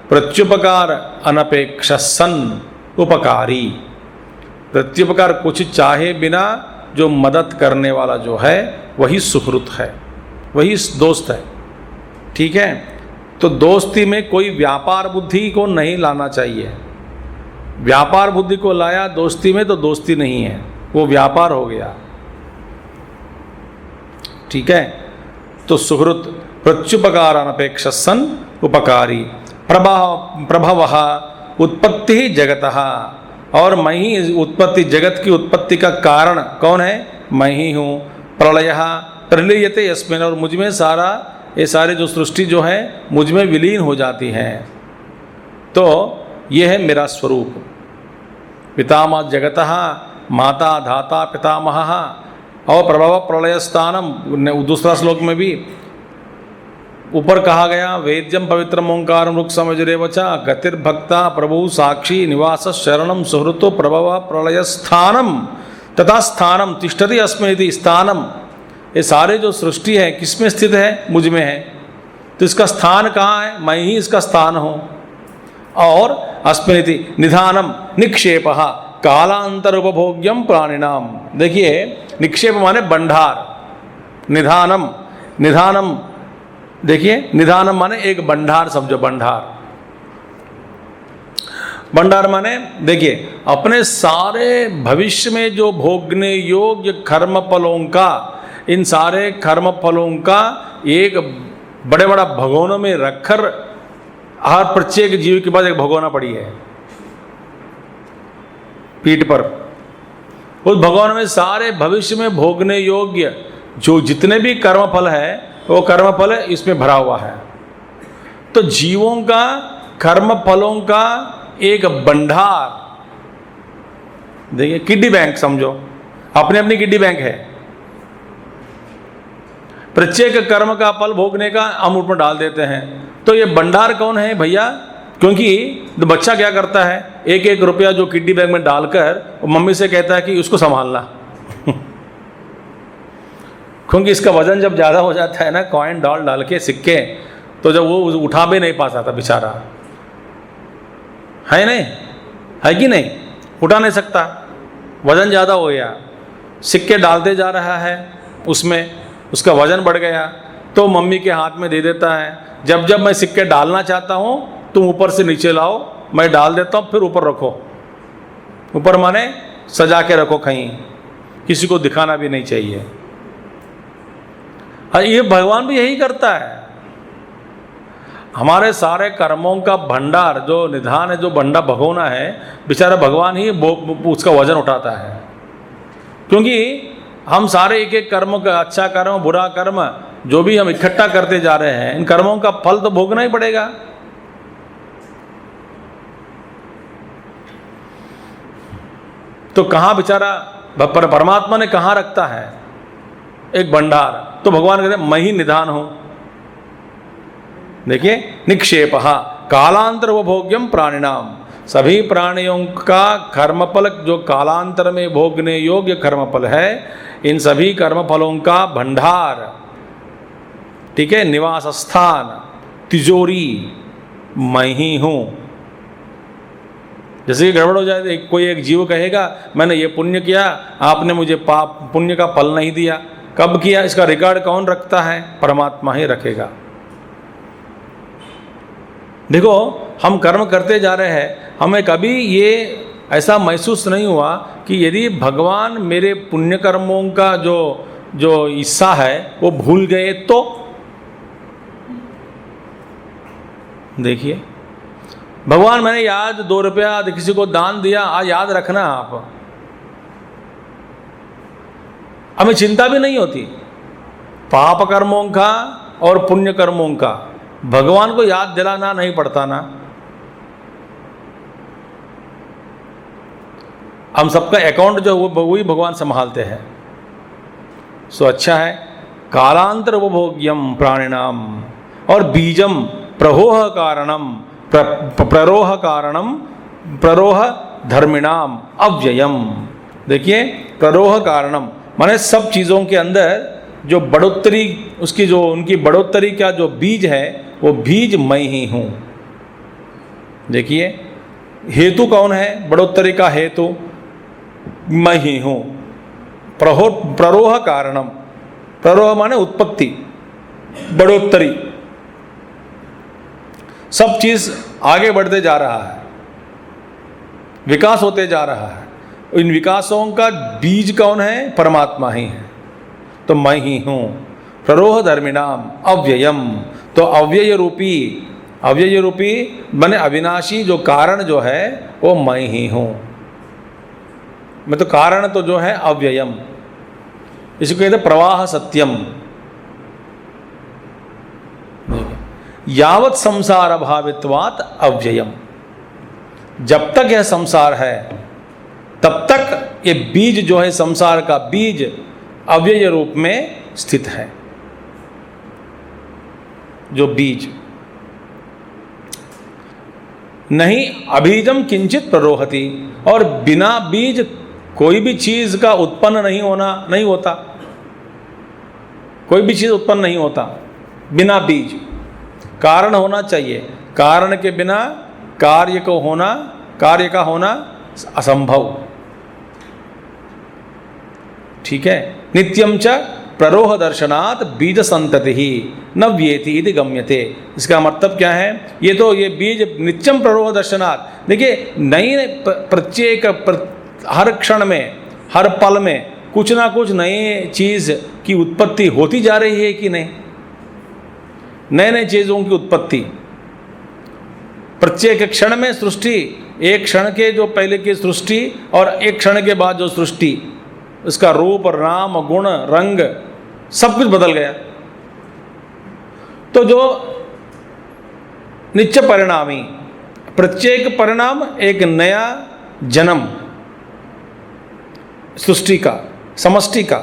A: प्रत्युपकार अनपेक्ष सन उपकारी, प्रत्युपकार कुछ चाहे बिना जो मदद करने वाला जो है वही सुहृत है, वही दोस्त है। ठीक है, तो दोस्ती में कोई व्यापार बुद्धि को नहीं लाना चाहिए। व्यापार बुद्धि को लाया दोस्ती में तो दोस्ती नहीं है, वो व्यापार हो गया। ठीक है, तो सुहृत प्रत्युपकार अनपेक्ष सन उपकारी। प्रभवः उत्पत्ति जगतः, और मैं ही उत्पत्ति, जगत की उत्पत्ति का कारण कौन है? मैं ही हूँ। प्रलयः प्रलीयते यस्मिन्, और मुझ में सारा ये सारे जो सृष्टि जो है मुझ में विलीन हो जाती है। तो ये है मेरा स्वरूप। पितामह जगतः माता धाता पितामहः, और प्रभव प्रलय स्थानम, दूसरा श्लोक में भी ऊपर कहा गया, वेद्यम पवित्रम ओंकारम रुक् समजुरेवचा गतिर्भक्ता प्रभु साक्षी निवास शरणम सुहृतो प्रभव प्रलय स्थानम तथा स्थानम तिष्ठति अस्मेति स्थानम। ये सारे जो सृष्टि है किस में स्थित है? मुझ में है। तो इसका स्थान कहाँ है? मैं ही इसका स्थान हूँ। और अस्मिति निधानम निक्षेपः कालांतर उपभोग्यम प्राणिनाम। देखिए, निक्षेप माने भंडार, निधानम देखिए, निधानम माने एक भंडार समझो, भंडार माने देखिए अपने सारे भविष्य में जो भोगने योग्य कर्म फलों का, इन सारे कर्म फलों का एक बड़े बड़ा भगोनों में रखकर, हर प्रत्येक जीव के पास एक भगोना पड़ी है पीठ पर, उस भगवान में सारे भविष्य में भोगने योग्य जो जितने भी कर्म फल है वो कर्म फल इसमें भरा हुआ है। तो जीवों का कर्म फलों का एक भंडार, देखिए किड्डी बैंक समझो, अपने अपनी किड्डी बैंक है। प्रत्येक कर्म का फल भोगने का हम उसमें डाल देते हैं। तो ये भंडार कौन है भैया? क्योंकि तो बच्चा क्या करता है, एक एक रुपया जो किड्डी बैंक में डालकर मम्मी से कहता है कि उसको संभालना क्योंकि इसका वजन जब ज़्यादा हो जाता है ना, कॉइन डाल डाल के सिक्के, तो जब वो उठा भी नहीं पाता था बेचारा, है नहीं, है कि नहीं, उठा नहीं सकता, वजन ज़्यादा हो गया, सिक्के डालते जा रहा है उसमें, उसका वजन बढ़ गया, तो मम्मी के हाथ में दे देता है। जब जब मैं सिक्के डालना चाहता हूँ तुम ऊपर से नीचे लाओ, मैं डाल देता हूँ, फिर ऊपर रखो। ऊपर माने सजा के रखो, कहीं किसी को दिखाना भी नहीं चाहिए। ये भगवान भी यही करता है। हमारे सारे कर्मों का भंडार जो निधान है, जो भंडार भगोना है, बेचारा भगवान ही उसका वजन उठाता है। क्योंकि हम सारे एक एक कर्म का, अच्छा कर्म बुरा कर्म जो भी हम इकट्ठा करते जा रहे हैं, इन कर्मों का फल तो भोगना ही पड़ेगा। तो कहाँ बेचारा परमात्मा ने कहाँ रखता है एक भंडार? तो भगवान कहते हैं मैं ही निधान हूं। देखिए, निक्षेप कालांतर भोग्यम प्राणिनाम, सभी प्राणियों का कर्मफल जो कालांतर में भोगने योग्य कर्मफल है, इन सभी कर्मफलों का भंडार, ठीक है, निवास स्थान, तिजोरी मैं ही हूं। जैसे कि गड़बड़ हो जाए, कोई एक जीव कहेगा मैंने ये पुण्य किया, आपने मुझे पाप पुण्य का फल नहीं दिया। कब किया, इसका रिकॉर्ड कौन रखता है? परमात्मा ही रखेगा। देखो, हम कर्म करते जा रहे हैं, हमें कभी ये ऐसा महसूस नहीं हुआ कि यदि भगवान मेरे पुण्य कर्मों का जो हिस्सा है वो भूल गए तो। देखिए, भगवान मैंने याद 2 रुपया किसी को दान दिया, आज याद रखना आप, हमें चिंता भी नहीं होती पाप कर्मों का और पुण्य कर्मों का, भगवान को याद दिलाना नहीं पड़ता ना। हम सबका अकाउंट जो वही भगवान संभालते हैं। सो अच्छा है, कालांतर उपभोग्यम प्राणिनाम, और बीजम प्ररोह कारणम प्ररोह कारणम प्ररोह धर्मिणाम अव्ययम। देखिए, प्ररोह कारणम माने सब चीज़ों के अंदर जो बढ़ोतरी, उसकी जो उनकी बढ़ोतरी का जो बीज है वो बीज मैं ही हूँ। देखिए, हेतु कौन है? बढ़ोतरी का हेतु मैं ही हूँ। प्ररोह कारणम, प्ररोह माने उत्पत्ति, बढ़ोतरी, सब चीज़ आगे बढ़ते जा रहा है, विकास होते जा रहा है। इन विकासों का बीज कौन है? परमात्मा ही है। तो मैं ही हूँ। प्ररोह धर्मिणाम अव्ययम, तो अव्यय रूपी माने अविनाशी जो कारण जो है वो मैं ही हूँ। मैं तो कारण तो जो है अव्ययम, इसको कहते प्रवाह सत्यम। यावत संसार अभावित्वात अव्ययम, जब तक यह संसार है तब तक ये बीज जो है, संसार का बीज अव्यय रूप में स्थित है। जो बीज नहीं अबीजम किंचित प्ररोहति, और बिना बीज कोई भी चीज का उत्पन्न नहीं होता। कोई भी चीज उत्पन्न नहीं होता बिना बीज। कारण होना चाहिए, कारण के बिना कार्य का होना असंभव। ठीक है। नित्यम च प्ररोह दर्शनात् बीज संतति ही न व्येति इति गम्यते। इसका मतलब क्या है? ये बीज नित्यम प्ररोह दर्शनात्, देखिए नई प्रत्येक हर क्षण में, हर पल में कुछ ना कुछ नई चीज की उत्पत्ति होती जा रही है कि नहीं? नए नए चीजों की उत्पत्ति प्रत्येक क्षण में, सृष्टि एक क्षण के जो पहले की सृष्टि और एक क्षण के बाद जो सृष्टि, उसका रूप, नाम, गुण, रंग सब कुछ बदल गया। तो जो नित्य परिणामी, प्रत्येक परिणाम एक नया जन्म सृष्टि का, समष्टि का।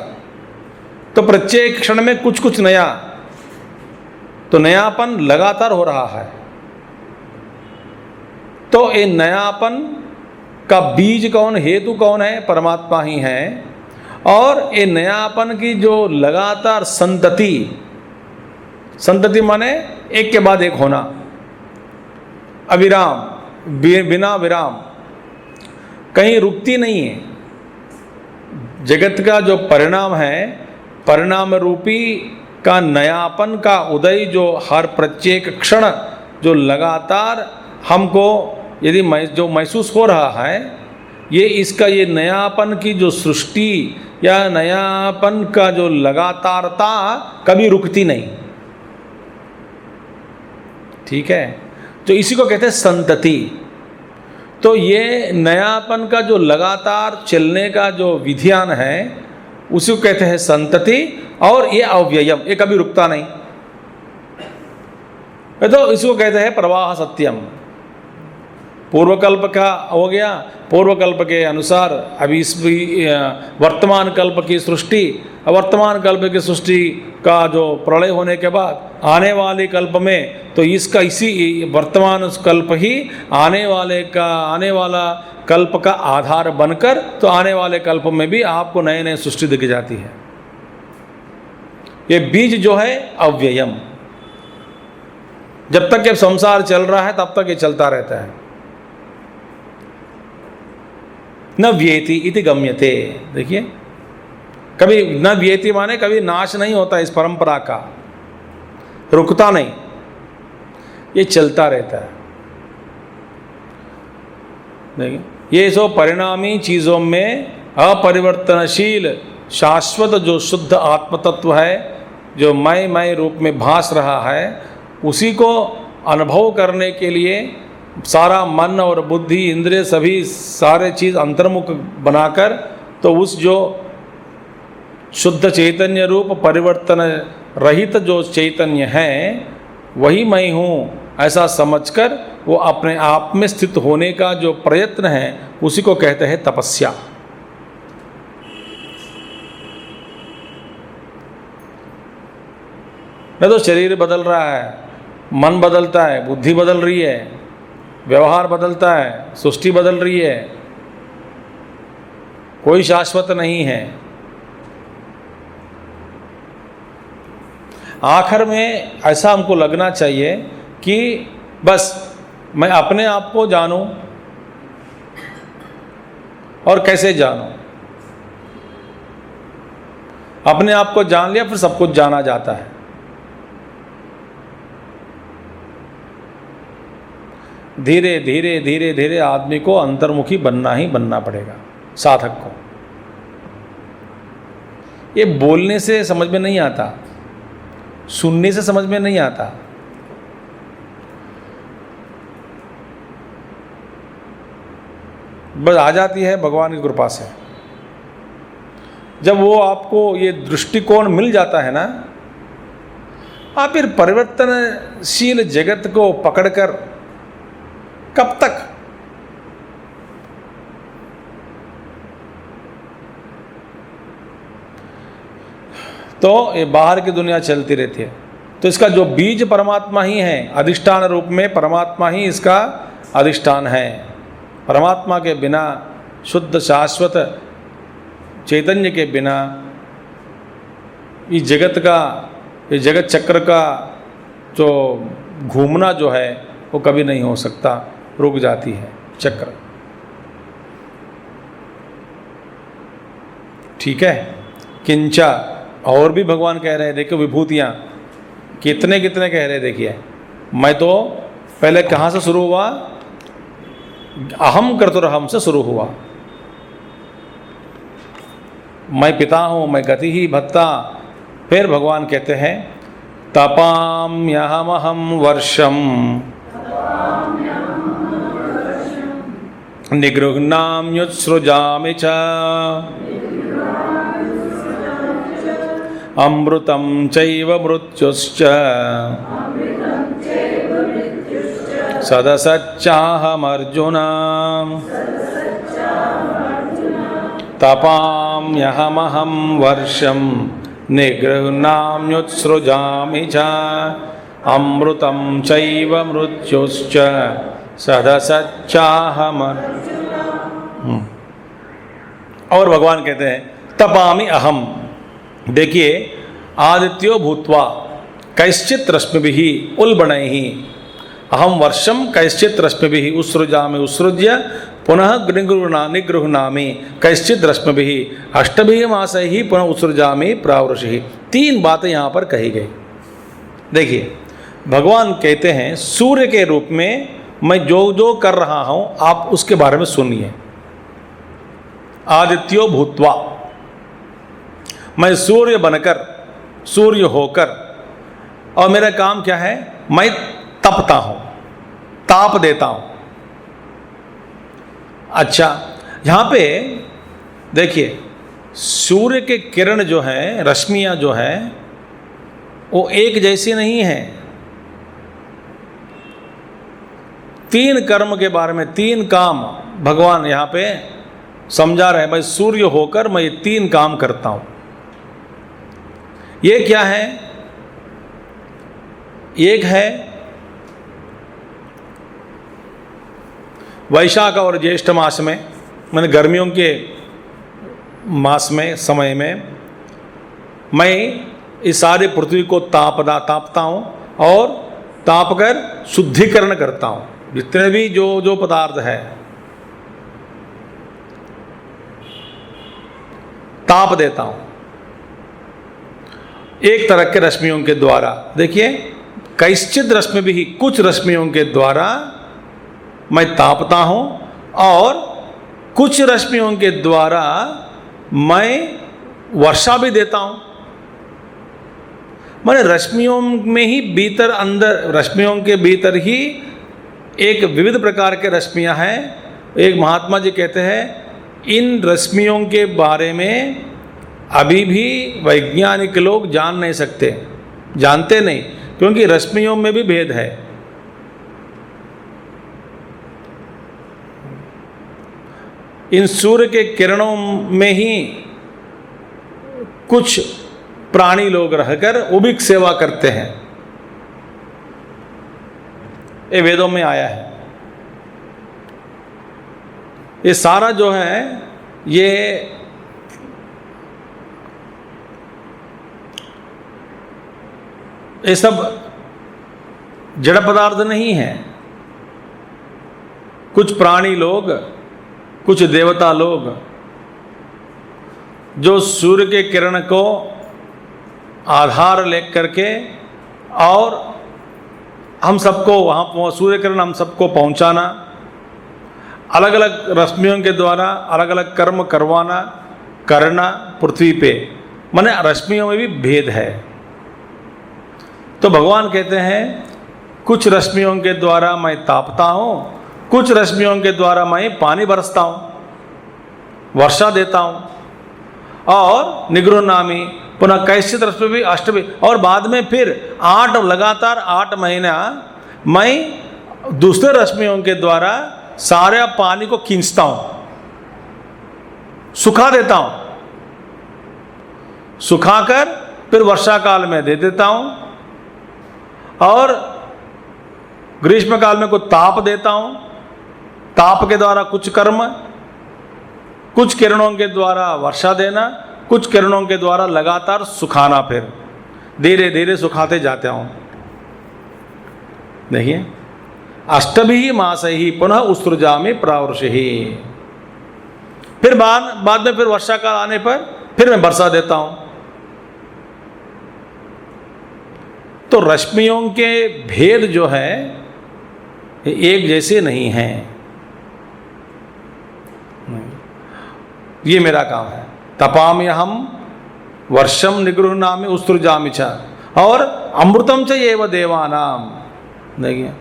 A: तो प्रत्येक क्षण में कुछ कुछ नया, तो नयापन लगातार हो रहा है। तो ये नयापन का बीज कौन, हेतु कौन है? परमात्मा ही है। और ये नयापन की जो लगातार संतति, संतति माने एक के बाद एक होना, अविराम, बिना विराम, कहीं रुकती नहीं है। जगत का जो परिणाम है, परिणाम रूपी का नयापन का उदय जो हर प्रत्येक क्षण जो लगातार हमको यदि जो महसूस हो रहा है, ये इसका ये नयापन की जो सृष्टि या नयापन का जो लगातारता कभी रुकती नहीं। ठीक है, तो इसी को कहते हैं संतति। तो ये नयापन का जो लगातार चलने का जो विधियान है, उसी को कहते हैं संतति। और ये अव्ययम, ये कभी रुकता नहीं। तो इसको कहते हैं प्रवाह सत्यम। पूर्वकल्प का हो गया, पूर्वकल्प के अनुसार अभी इस वर्तमान कल्प की सृष्टि, वर्तमान कल्प की सृष्टि का जो प्रलय होने के बाद आने वाले कल्प में, तो इसका इसी वर्तमान कल्प ही आने वाला कल्प का आधार बनकर, तो आने वाले कल्प में भी आपको नए नए सृष्टि दिख जाती है। ये बीज जो है अव्ययम, जब तक ये संसार चल रहा है तब तक ये चलता रहता है। न व्येति इति गम्यते। देखिए, कभी न व्येति माने कभी नाश नहीं होता इस परंपरा का, रुकता नहीं, ये चलता रहता है। देखिए, ये सो परिणामी चीज़ों में अपरिवर्तनशील शाश्वत जो शुद्ध आत्म तत्व है, जो मैं रूप में भास रहा है, उसी को अनुभव करने के लिए सारा मन और बुद्धि, इंद्रिय, सभी सारे चीज़ अंतर्मुख बनाकर, तो उस जो शुद्ध चैतन्य रूप परिवर्तन रहित जो चैतन्य है, वही मैं हूँ ऐसा समझकर वो अपने आप में स्थित होने का जो प्रयत्न है, उसी को कहते हैं तपस्या। न तो शरीर बदल रहा है, मन बदलता है, बुद्धि बदल रही है, व्यवहार बदलता है, सृष्टि बदल रही है, कोई शाश्वत नहीं है। आखिर में ऐसा हमको लगना चाहिए कि बस मैं अपने आप को जानूं, और कैसे जानूं? अपने आप को जान लिया फिर सब कुछ जाना जाता है। धीरे धीरे धीरे धीरे आदमी को अंतर्मुखी बनना ही बनना पड़ेगा, साधक को। ये बोलने से समझ में नहीं आता, सुनने से समझ में नहीं आता। बस आ जाती है भगवान की कृपा से। जब वो आपको ये दृष्टिकोण मिल जाता है ना, आप फिर परिवर्तनशील जगत को पकड़कर कब तक? तो ये बाहर की दुनिया चलती रहती है, तो इसका जो बीज परमात्मा ही है, अधिष्ठान रूप में परमात्मा ही इसका अधिष्ठान है। परमात्मा के बिना, शुद्ध शाश्वत चैतन्य के बिना इस जगत का, इस जगत चक्र का जो घूमना जो है वो कभी नहीं हो सकता, रुक जाती है चक्र। ठीक है। किंचा, और भी भगवान कह रहे हैं, देखो विभूतियाँ कितने कितने कह रहे हैं। देखिए, मैं तो पहले कहाँ से शुरू हुआ? अहम कर्तुरहम से शुरू हुआ। मैं पिता हूँ, मैं गति ही भत्ता। फिर भगवान कहते हैं तपाम्यहमहं वर्षम निगृह्णाम्युत्सृजामि च अमृतं चैव मृत्युश्च सदसच्चाहमर्जुन तपाम्यहमहं वर्षं निगृह्णाम्युत्सृजामि च अमृतं चैव मृत्युश्च सदसच्चाहमर्जुन। और भगवान कहते हैं तपामि अहम। देखिए, आदित्यो भूत्वा कैश्चित रश्मिभिः उल्बणैः अहम वर्षम कैश्चित रश्मिभिः उत्सृजामि उत्सृज्य पुनः निगृह्णामि कैश्चित रश्मिभिः अष्टभिः मासैः पुनः उत्सृजामि प्रावृषिः। 3 बातें यहाँ पर कही गई। देखिए, भगवान कहते हैं सूर्य के रूप में मैं जो जो कर रहा हूँ आप उसके बारे में सुनिए। आदित्यो भूत्वा, मैं सूर्य बनकर, सूर्य होकर, और मेरा काम क्या है, मैं तपता हूँ, ताप देता हूँ। अच्छा, यहाँ पे देखिए, सूर्य के किरण जो है, रश्मियाँ जो है, वो एक जैसी नहीं है। 3 कर्म के बारे में, 3 काम भगवान यहाँ पे समझा रहे हैं। भाई सूर्य होकर मैं ये 3 काम करता हूँ। ये क्या है? एक है वैशाख और ज्येष्ठ मास में, मैंने गर्मियों के मास में, समय में मैं इस सारी पृथ्वी को तापता हूँ और ताप कर शुद्धिकरण करता हूँ। जितने भी जो पदार्थ है ताप देता हूँ एक तरह के रश्मियों के द्वारा। देखिए, कैश्चित रश्मि भी, कुछ रश्मियों के द्वारा मैं तापता हूँ और कुछ रश्मियों के द्वारा मैं वर्षा भी देता हूँ। मैंने रश्मियों में ही भीतर, अंदर रश्मियों के भीतर ही एक विविध प्रकार के रश्मियाँ हैं। एक महात्मा जी कहते हैं इन रश्मियों के बारे में अभी भी वैज्ञानिक लोग जान नहीं सकते, जानते नहीं, क्योंकि रश्मियों में भी भेद है। इन सूर्य के किरणों में ही कुछ प्राणी लोग रहकर वो भी सेवा करते हैं। ये वेदों में आया है। ये सारा जो है ये सब जड़ पदार्थ नहीं है। कुछ प्राणी लोग, कुछ देवता लोग जो सूर्य के किरण को आधार लेकर के और हम सबको वहाँ सूर्य किरण हम सबको पहुँचाना, अलग अलग रश्मियों के द्वारा अलग अलग कर्म करना पृथ्वी पे, माने रश्मियों में भी भेद है। तो भगवान कहते हैं कुछ रश्मियों के द्वारा मैं तापता हूँ, कुछ रश्मियों के द्वारा मैं पानी बरसता हूँ, वर्षा देता हूँ। और निगृह्णामि पुनः कैश्चित रश्मि भी अष्टमी, और बाद में फिर 8 लगातार 8 महीना मैं दूसरे रश्मियों के द्वारा सारे पानी को खींचता हूँ, सुखा देता हूँ, सुखाकर फिर वर्षा काल में दे देता हूँ, और ग्रीष्म काल में को ताप देता हूँ। ताप के द्वारा कुछ कर्म, कुछ किरणों के द्वारा वर्षा देना, कुछ किरणों के द्वारा लगातार सुखाना, फिर धीरे धीरे सुखाते जाते हूँ। देखिए, अष्टभिः मासैः पुनः उत्सृजामि प्रावृषिः। फिर बाद में फिर वर्षा काल आने पर फिर मैं वर्षा देता हूँ। तो रश्मियों के भेद जो है एक जैसे नहीं हैं। ये मेरा काम है। तपाम्यहं वर्षम निगृह्णामि उत्सृजामि च, और अमृतम च एव देवानाम। देखिए,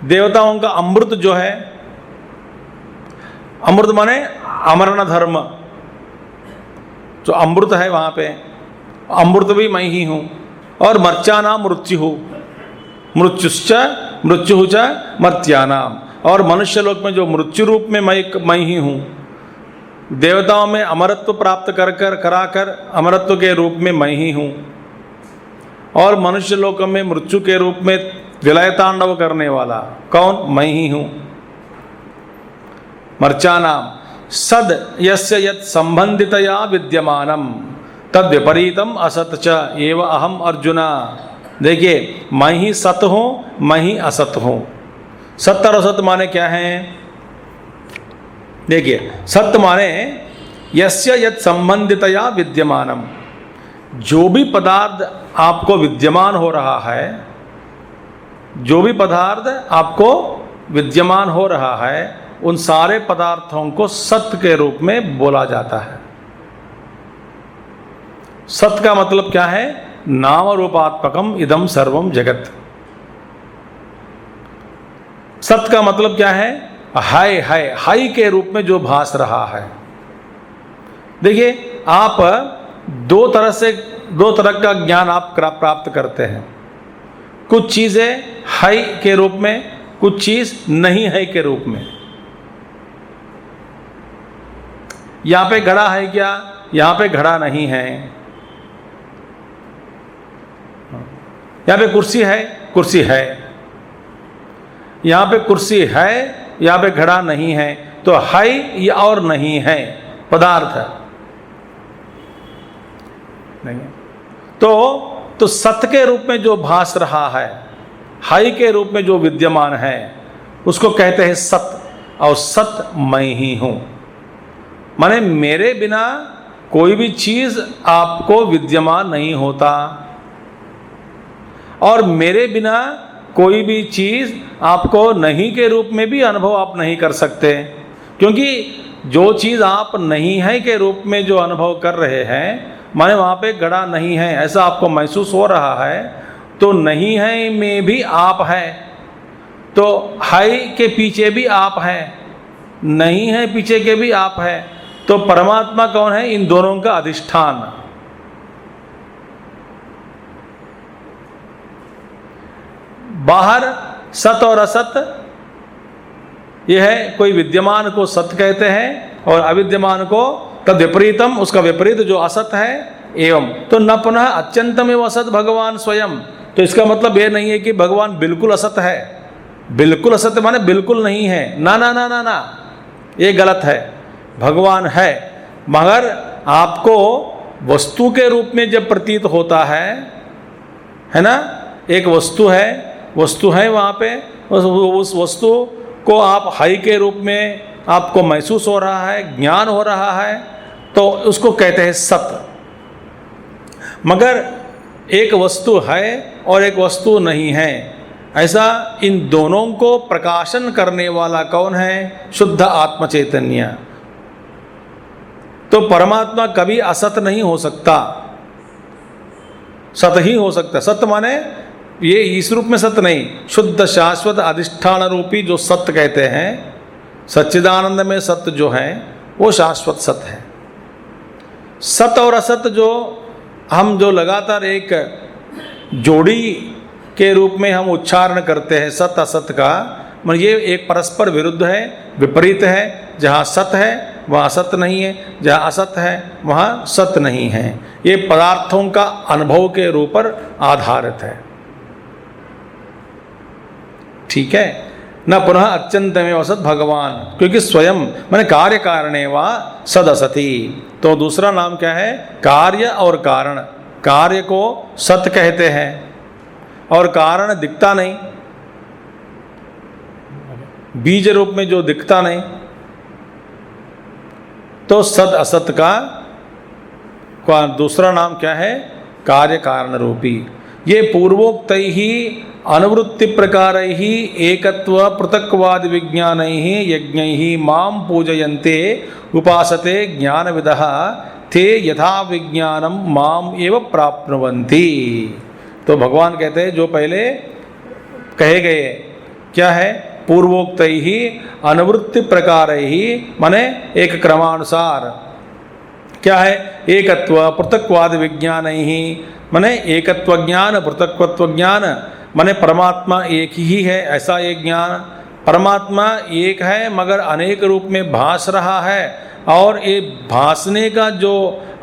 A: देवताओं का अमृत जो है, अमृत माने अमरण धर्म, जो अमृत है वहाँ पे, अमृत भी मैं ही हूँ। और मर्त्यानाम मृत्यु, मृत्युश्च मृत्यु च मर्त्यानाम, और मनुष्य लोक में जो मृत्यु रूप में मैं ही हूँ। देवताओं में अमरत्व प्राप्त कराकर अमरत्व के रूप में मैं ही हूँ, और मनुष्य लोक में मृत्यु के रूप में विलय तांडव करने वाला कौन? मैं ही हूँ। मर्त्यानाम सद यस्य यत् संबंधितया विद्यमानम तद विपरीतम असत च एव अहम अर्जुना। देखिए, मैं ही सत हूँ, मैं ही असत हूँ। सत्य और असत माने क्या है? देखिए, सत्य माने यस्य यत् संबंधितया विद्यमानम, जो भी पदार्थ आपको विद्यमान हो रहा है, जो भी पदार्थ आपको विद्यमान हो रहा है, उन सारे पदार्थों को सत्य के रूप में बोला जाता है। सत्य का मतलब क्या है? नाम रूपात्मकम इदम सर्वम जगत। सत्य का मतलब क्या है? हाय के रूप में जो भास रहा है। देखिए, आप दो तरह का ज्ञान आप प्राप्त करते हैं। कुछ चीजें हाय के रूप में, कुछ चीज नहीं है के रूप में। यहां पे घड़ा है क्या? यहां पे घड़ा नहीं है। यहां पे कुर्सी है, कुर्सी है। यहां पे कुर्सी है, यहां पे घड़ा नहीं है। तो है या और नहीं है, पदार्थ नहीं है। तो सत्य के रूप में जो भास रहा है, हाई के रूप में जो विद्यमान है, उसको कहते हैं सत्य। और सत्य मैं ही हूं, माने मेरे बिना कोई भी चीज आपको विद्यमान नहीं होता, और मेरे बिना कोई भी चीज आपको नहीं के रूप में भी अनुभव आप नहीं कर सकते। क्योंकि जो चीज आप नहीं है के रूप में जो अनुभव कर रहे हैं, माने वहाँ पे घड़ा नहीं है ऐसा आपको महसूस हो रहा है, तो नहीं है में भी आप है, तो है के पीछे भी आप है, नहीं है पीछे के भी आप है। तो परमात्मा कौन है? इन दोनों का अधिष्ठान। बाहर सत और असत, यह है कोई विद्यमान को सत्य कहते हैं और अविद्यमान को तद विपरीतम, उसका विपरीत जो असत है। एवं तो न पुनः अत्यंतम एवं असत भगवान स्वयं। तो इसका मतलब यह नहीं है कि भगवान बिल्कुल असत है। बिल्कुल असत्य माने बिल्कुल नहीं है, ना ना ना ना ना, ये गलत है। भगवान है, मगर आपको वस्तु के रूप में जब प्रतीत होता है ना, एक वस्तु है वहाँ पे, उस वस्तु को आप हाई के रूप में आपको महसूस हो रहा है, ज्ञान हो रहा है, तो उसको कहते हैं सत्य। मगर एक वस्तु है और एक वस्तु नहीं है, ऐसा इन दोनों को प्रकाशन करने वाला कौन है? शुद्ध आत्म चैतन्य। तो परमात्मा कभी असत नहीं हो सकता, सत ही हो सकता। सत्य माने ये इस रूप में सत्य नहीं, शुद्ध शाश्वत अधिष्ठान रूपी जो सत्य कहते हैं, सच्चिदानंद में सत्य जो है वो शाश्वत सत्य है। सत्य और असत्य जो हम जो लगातार एक जोड़ी के रूप में हम उच्चारण करते हैं सत्य असत्य का, मतलब ये एक परस्पर विरुद्ध है, विपरीत है। जहाँ सत्य है वहाँ असत्य नहीं है, जहाँ असत्य है वहाँ सत्य नहीं है। ये पदार्थों का अनुभव के रूप पर आधारित है, ठीक है। न पुनः अत्यंतमेव असत भगवान, क्योंकि स्वयं मैंने कार्य कारणे वा सदसती। तो दूसरा नाम क्या है? कार्य और कारण। कार्य को सत्य कहते हैं और कारण दिखता नहीं, बीज रूप में जो दिखता नहीं, तो सद असत का दूसरा नाम क्या है? कार्य कारण रूपी। ये पूर्वोक्त ही अनुवृत्ति प्रकार ही एकत्व पृथक्वाद विज्ञान ही यज्ञ ही माम पूजयन्ते उपासते ज्ञान विदः ते यथा विज्ञानम माम एव प्राप्नुवन्ति। तो भगवान कहते हैं जो पहले कहे गए क्या है? पूर्वोक्त ही अनुवृत्ति प्रकार ही, माने एक क्रमानुसार क्या है? एकत्व पृथक्वाद विज्ञान ही, माने एकत्व ज्ञान पृथक्त्व ज्ञान, माने परमात्मा एक ही है ऐसा एक ज्ञान। परमात्मा एक है मगर अनेक रूप में भास रहा है, और ये भासने का जो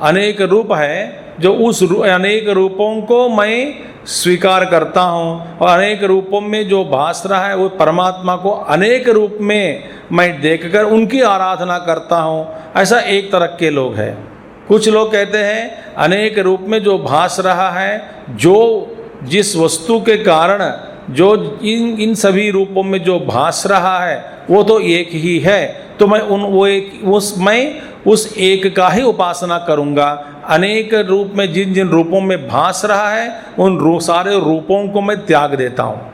A: अनेक रूप है, जो उस अनेक रूपों को मैं स्वीकार करता हूँ, और अनेक रूपों में जो भास रहा है वो परमात्मा को अनेक रूप में मैं देखकर उनकी आराधना करता हूँ। ऐसा एक तरह के लोग हैं। कुछ लोग कहते हैं अनेक रूप में जो भास रहा है, जो जिस वस्तु के कारण जो इन सभी रूपों में जो भास रहा है वो तो एक ही है, तो मैं उस एक का ही उपासना करूँगा। अनेक रूप में जिन जिन रूपों में भास रहा है उन सारे रूपों को मैं त्याग देता हूँ।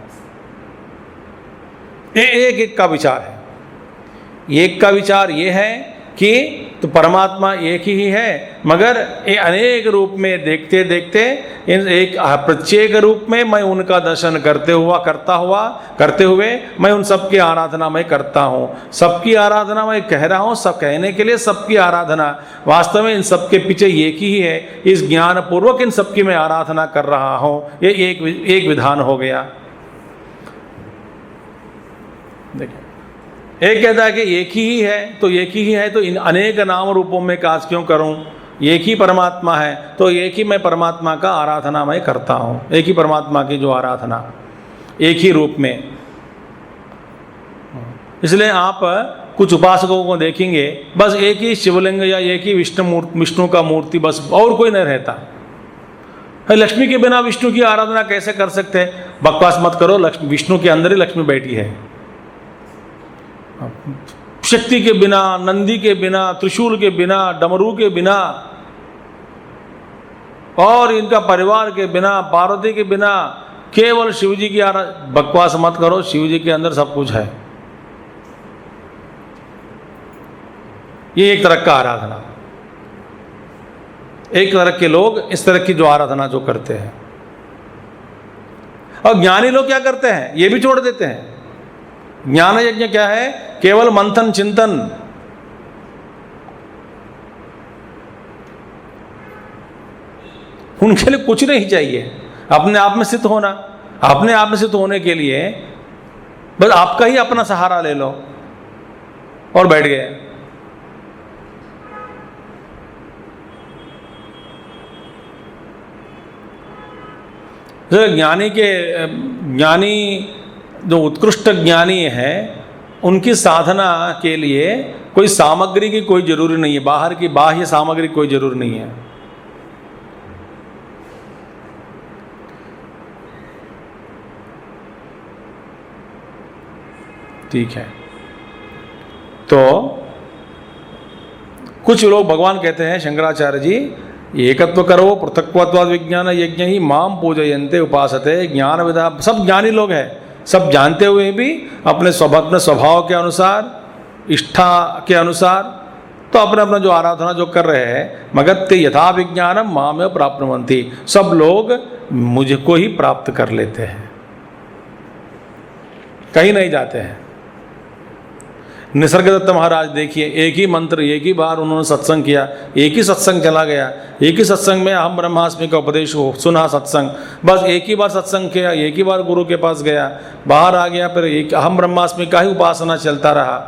A: एक का विचार है। एक का विचार ये है कि तो परमात्मा एक ही है, मगर ये अनेक रूप में देखते देखते इन एक प्रत्येक रूप में मैं उनका दर्शन करते हुए मैं उन सबकी आराधना मैं करता हूँ। सबकी आराधना मैं कह रहा हूँ, सब कहने के लिए सबकी आराधना, वास्तव में इन सबके पीछे एक ही है। इस ज्ञान पूर्वक इन सबकी मैं आराधना कर रहा हूँ। ये एक विधान हो गया। देखिए, एक कहता है कि एक ही है, तो एक ही है तो इन अनेक नाम रूपों में काज क्यों करूं? एक ही परमात्मा है तो एक ही मैं परमात्मा का आराधना मैं करता हूं। एक ही परमात्मा की जो आराधना एक ही रूप में। इसलिए आप कुछ उपासकों को देखेंगे बस एक ही शिवलिंग या एक ही विष्णु का मूर्ति, बस और कोई नहीं रहता। लक्ष्मी के बिना विष्णु की आराधना कैसे कर सकते हैं? बकवास मत करो, विष्णु के अंदर ही लक्ष्मी बैठी है। शक्ति के बिना, नंदी के बिना, त्रिशूल के बिना, डमरू के बिना और इनका परिवार के बिना, पार्वती के बिना, केवल शिव जी की आराधना। बकवास मत करो, शिव जी के अंदर सब कुछ है। ये एक तरह का आराधना। एक तरह के लोग इस तरह की जो आराधना जो करते हैं, और ज्ञानी लोग क्या करते हैं? ये भी छोड़ देते हैं। ज्ञान यज्ञ क्या है? केवल मंथन चिंतन। उनके लिए कुछ नहीं चाहिए, अपने आप में स्थित होना। अपने आप में स्थित होने के लिए बस आपका ही अपना सहारा ले लो और बैठ गए। ज्ञानी जो उत्कृष्ट ज्ञानी है, उनकी साधना के लिए कोई सामग्री की कोई जरूरी नहीं है, बाहर की बाह्य सामग्री कोई जरूरी नहीं है। ठीक है, तो कुछ लोग भगवान कहते हैं, शंकराचार्य जी, एकत्व करो पृथक्त्वाद विज्ञान यज्ञ ही माम पूजयन्ते उपासते। ज्ञान विधा, सब ज्ञानी लोग हैं, सब जानते हुए भी अपने स्वभाव के अनुसार, इष्टा के अनुसार तो अपने अपना जो आराधना जो कर रहे हैं, मगत्ते यथा विज्ञानम मामेव प्राप्नुवन्ति। सब लोग मुझको ही प्राप्त कर लेते हैं, कहीं नहीं जाते हैं। निसर्गदत्त महाराज देखिए, एक ही मंत्र, एक ही बार उन्होंने सत्संग किया, एक ही सत्संग चला गया, एक ही सत्संग में अहम ब्रह्मास्मि का उपदेश हो सुना सत्संग, बस एक ही बार सत्संग किया, एक ही बार गुरु के पास गया, बाहर आ गया, फिर एक अहम ब्रह्मास्मि का ही उपासना चलता रहा,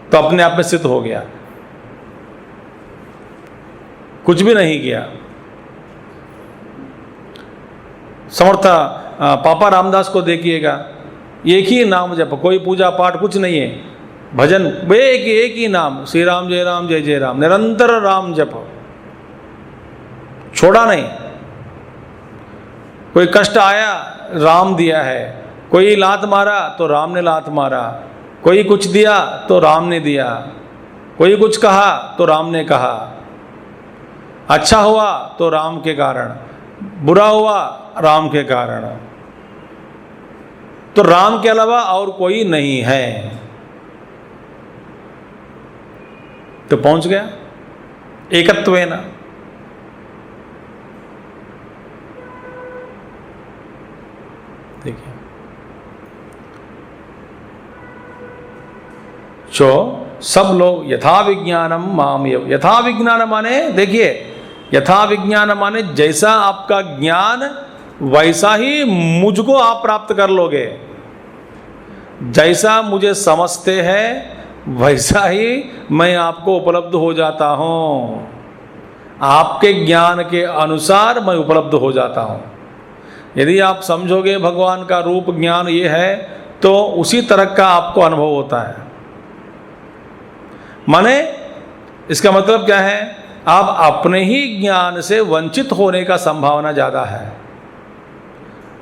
A: तो अपने आप में स्थित हो गया, कुछ भी नहीं किया। समर्थ पापा रामदास को देखिएगा, एक ही नाम जप, कोई पूजा पाठ कुछ नहीं है, भजन एक ही नाम, श्री राम जय जय राम, निरंतर राम जप, छोड़ा नहीं। कोई कष्ट आया, राम दिया है, कोई लात मारा तो राम ने लात मारा, कोई कुछ दिया तो राम ने दिया, कोई कुछ कहा तो राम ने कहा, अच्छा हुआ तो राम के कारण, बुरा हुआ राम के कारण, तो राम के अलावा और कोई नहीं है। तो पहुंच गया एकत्वेन। देखिए, जो सब लोग यथा विज्ञानम मामेव, यथा विज्ञान माने देखिए, यथा विज्ञान माने जैसा आपका ज्ञान वैसा ही मुझको आप प्राप्त कर लोगे। जैसा मुझे समझते हैं वैसा ही मैं आपको उपलब्ध हो जाता हूँ। आपके ज्ञान के अनुसार मैं उपलब्ध हो जाता हूँ। यदि आप समझोगे भगवान का रूप ज्ञान ये है तो उसी तरह का आपको अनुभव होता है। माने इसका मतलब क्या है, आप अपने ही ज्ञान से वंचित होने का संभावना ज़्यादा है।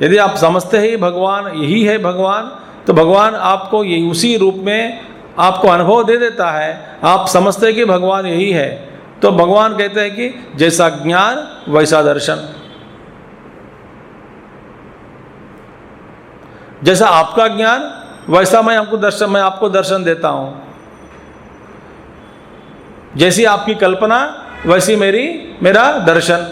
A: यदि आप समझते ही भगवान यही है भगवान, तो भगवान आपको यही उसी रूप में आपको अनुभव दे देता है। आप समझते हैं कि भगवान यही है, तो भगवान कहते हैं कि जैसा ज्ञान वैसा दर्शन। जैसा आपका ज्ञान वैसा मैं आपको दर्शन देता हूं। जैसी आपकी कल्पना वैसी मेरा दर्शन।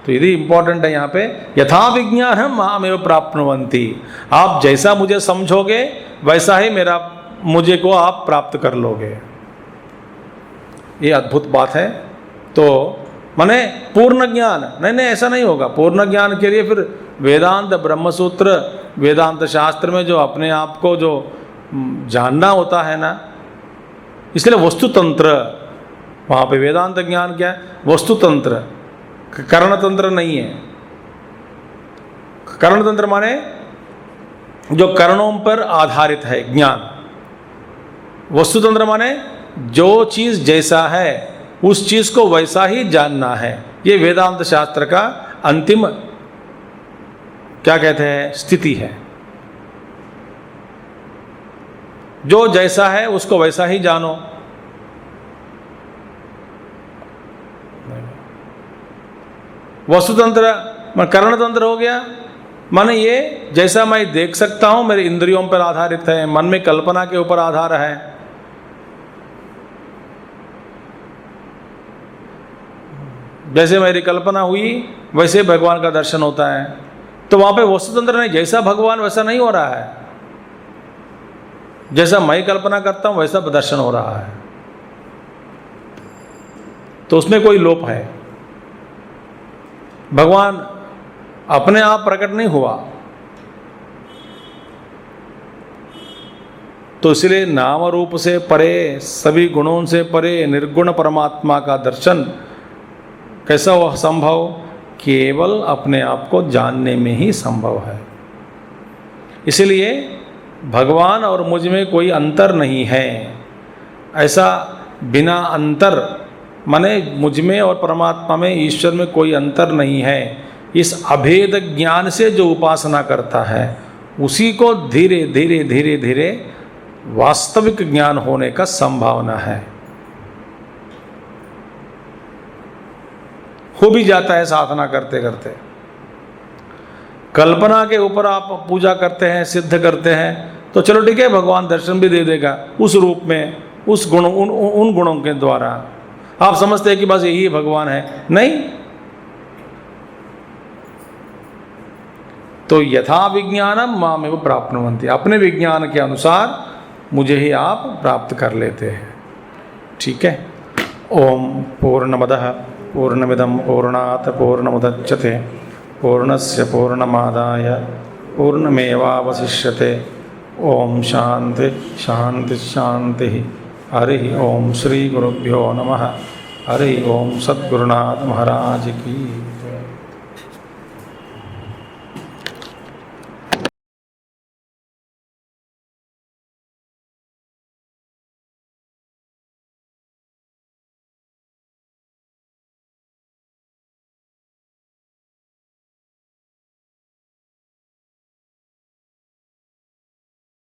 A: तो यदि इंपॉर्टेंट है यहाँ पे, यथा विज्ञान हम मामेव प्राप्नुवन्ति। आप जैसा मुझे समझोगे वैसा ही मुझे को आप प्राप्त कर लोगे। ये अद्भुत बात है। तो माने पूर्ण ज्ञान नहीं, ऐसा नहीं होगा। पूर्ण ज्ञान के लिए फिर वेदांत ब्रह्मसूत्र वेदांत शास्त्र में जो अपने आप को जो जानना होता है ना, इसलिए वस्तुतंत्र, वहाँ पे वेदांत ज्ञान क्या है, वस्तुतंत्र, कर्णतंत्र नहीं है। कर्णतंत्र माने जो कर्णों पर आधारित है ज्ञान। वस्तुतंत्र माने जो चीज जैसा है उस चीज को वैसा ही जानना है। ये वेदांत शास्त्र का अंतिम क्या कहते हैं, स्थिति है। जो जैसा है उसको वैसा ही जानो। वस्तुतंत्र कर्णतंत्र हो गया, माने ये जैसा मैं देख सकता हूं मेरे इंद्रियों पर आधारित है, मन में कल्पना के ऊपर आधार है। जैसे मेरी कल्पना हुई वैसे भगवान का दर्शन होता है। तो वहां पे वस्तुतंत्र नहीं, जैसा भगवान वैसा नहीं हो रहा है। जैसा मैं कल्पना करता हूं वैसा दर्शन हो रहा है। तो उसमें कोई लोप है। भगवान अपने आप प्रकट नहीं हुआ। तो इसलिए नाम रूप से परे, सभी गुणों से परे निर्गुण परमात्मा का दर्शन कैसा वह संभव, केवल अपने आप को जानने में ही संभव है। इसलिए भगवान और मुझ में कोई अंतर नहीं है। ऐसा बिना अंतर माने मुझ में और परमात्मा में, ईश्वर में कोई अंतर नहीं है। इस अभेद ज्ञान से जो उपासना करता है उसी को धीरे धीरे धीरे धीरे वास्तविक ज्ञान होने का संभावना है। हो भी जाता है साधना करते करते। कल्पना के ऊपर आप पूजा करते हैं, सिद्ध करते हैं, तो चलो ठीक है, भगवान दर्शन भी दे देगा उस रूप में, उस गुण उन गुणों के द्वारा। आप समझते हैं कि बस यही भगवान है, नहीं। तो यथा विज्ञानम मामेव प्राप्नुवन्ति, अपने विज्ञान के अनुसार मुझे ही आप प्राप्त कर लेते हैं। ठीक है। ओम पूर्णमदः पूर्णमिदं पूर्णात् पूर्णमुदच्यते पूर्णस्य पूर्णमादाय पूर्णमेवावशिष्यते। ओम शांति शांति शांति। हरि ओम श्री गुरुभ्यो नमः। हरि ओम सद्गुरुनाथ महाराज की।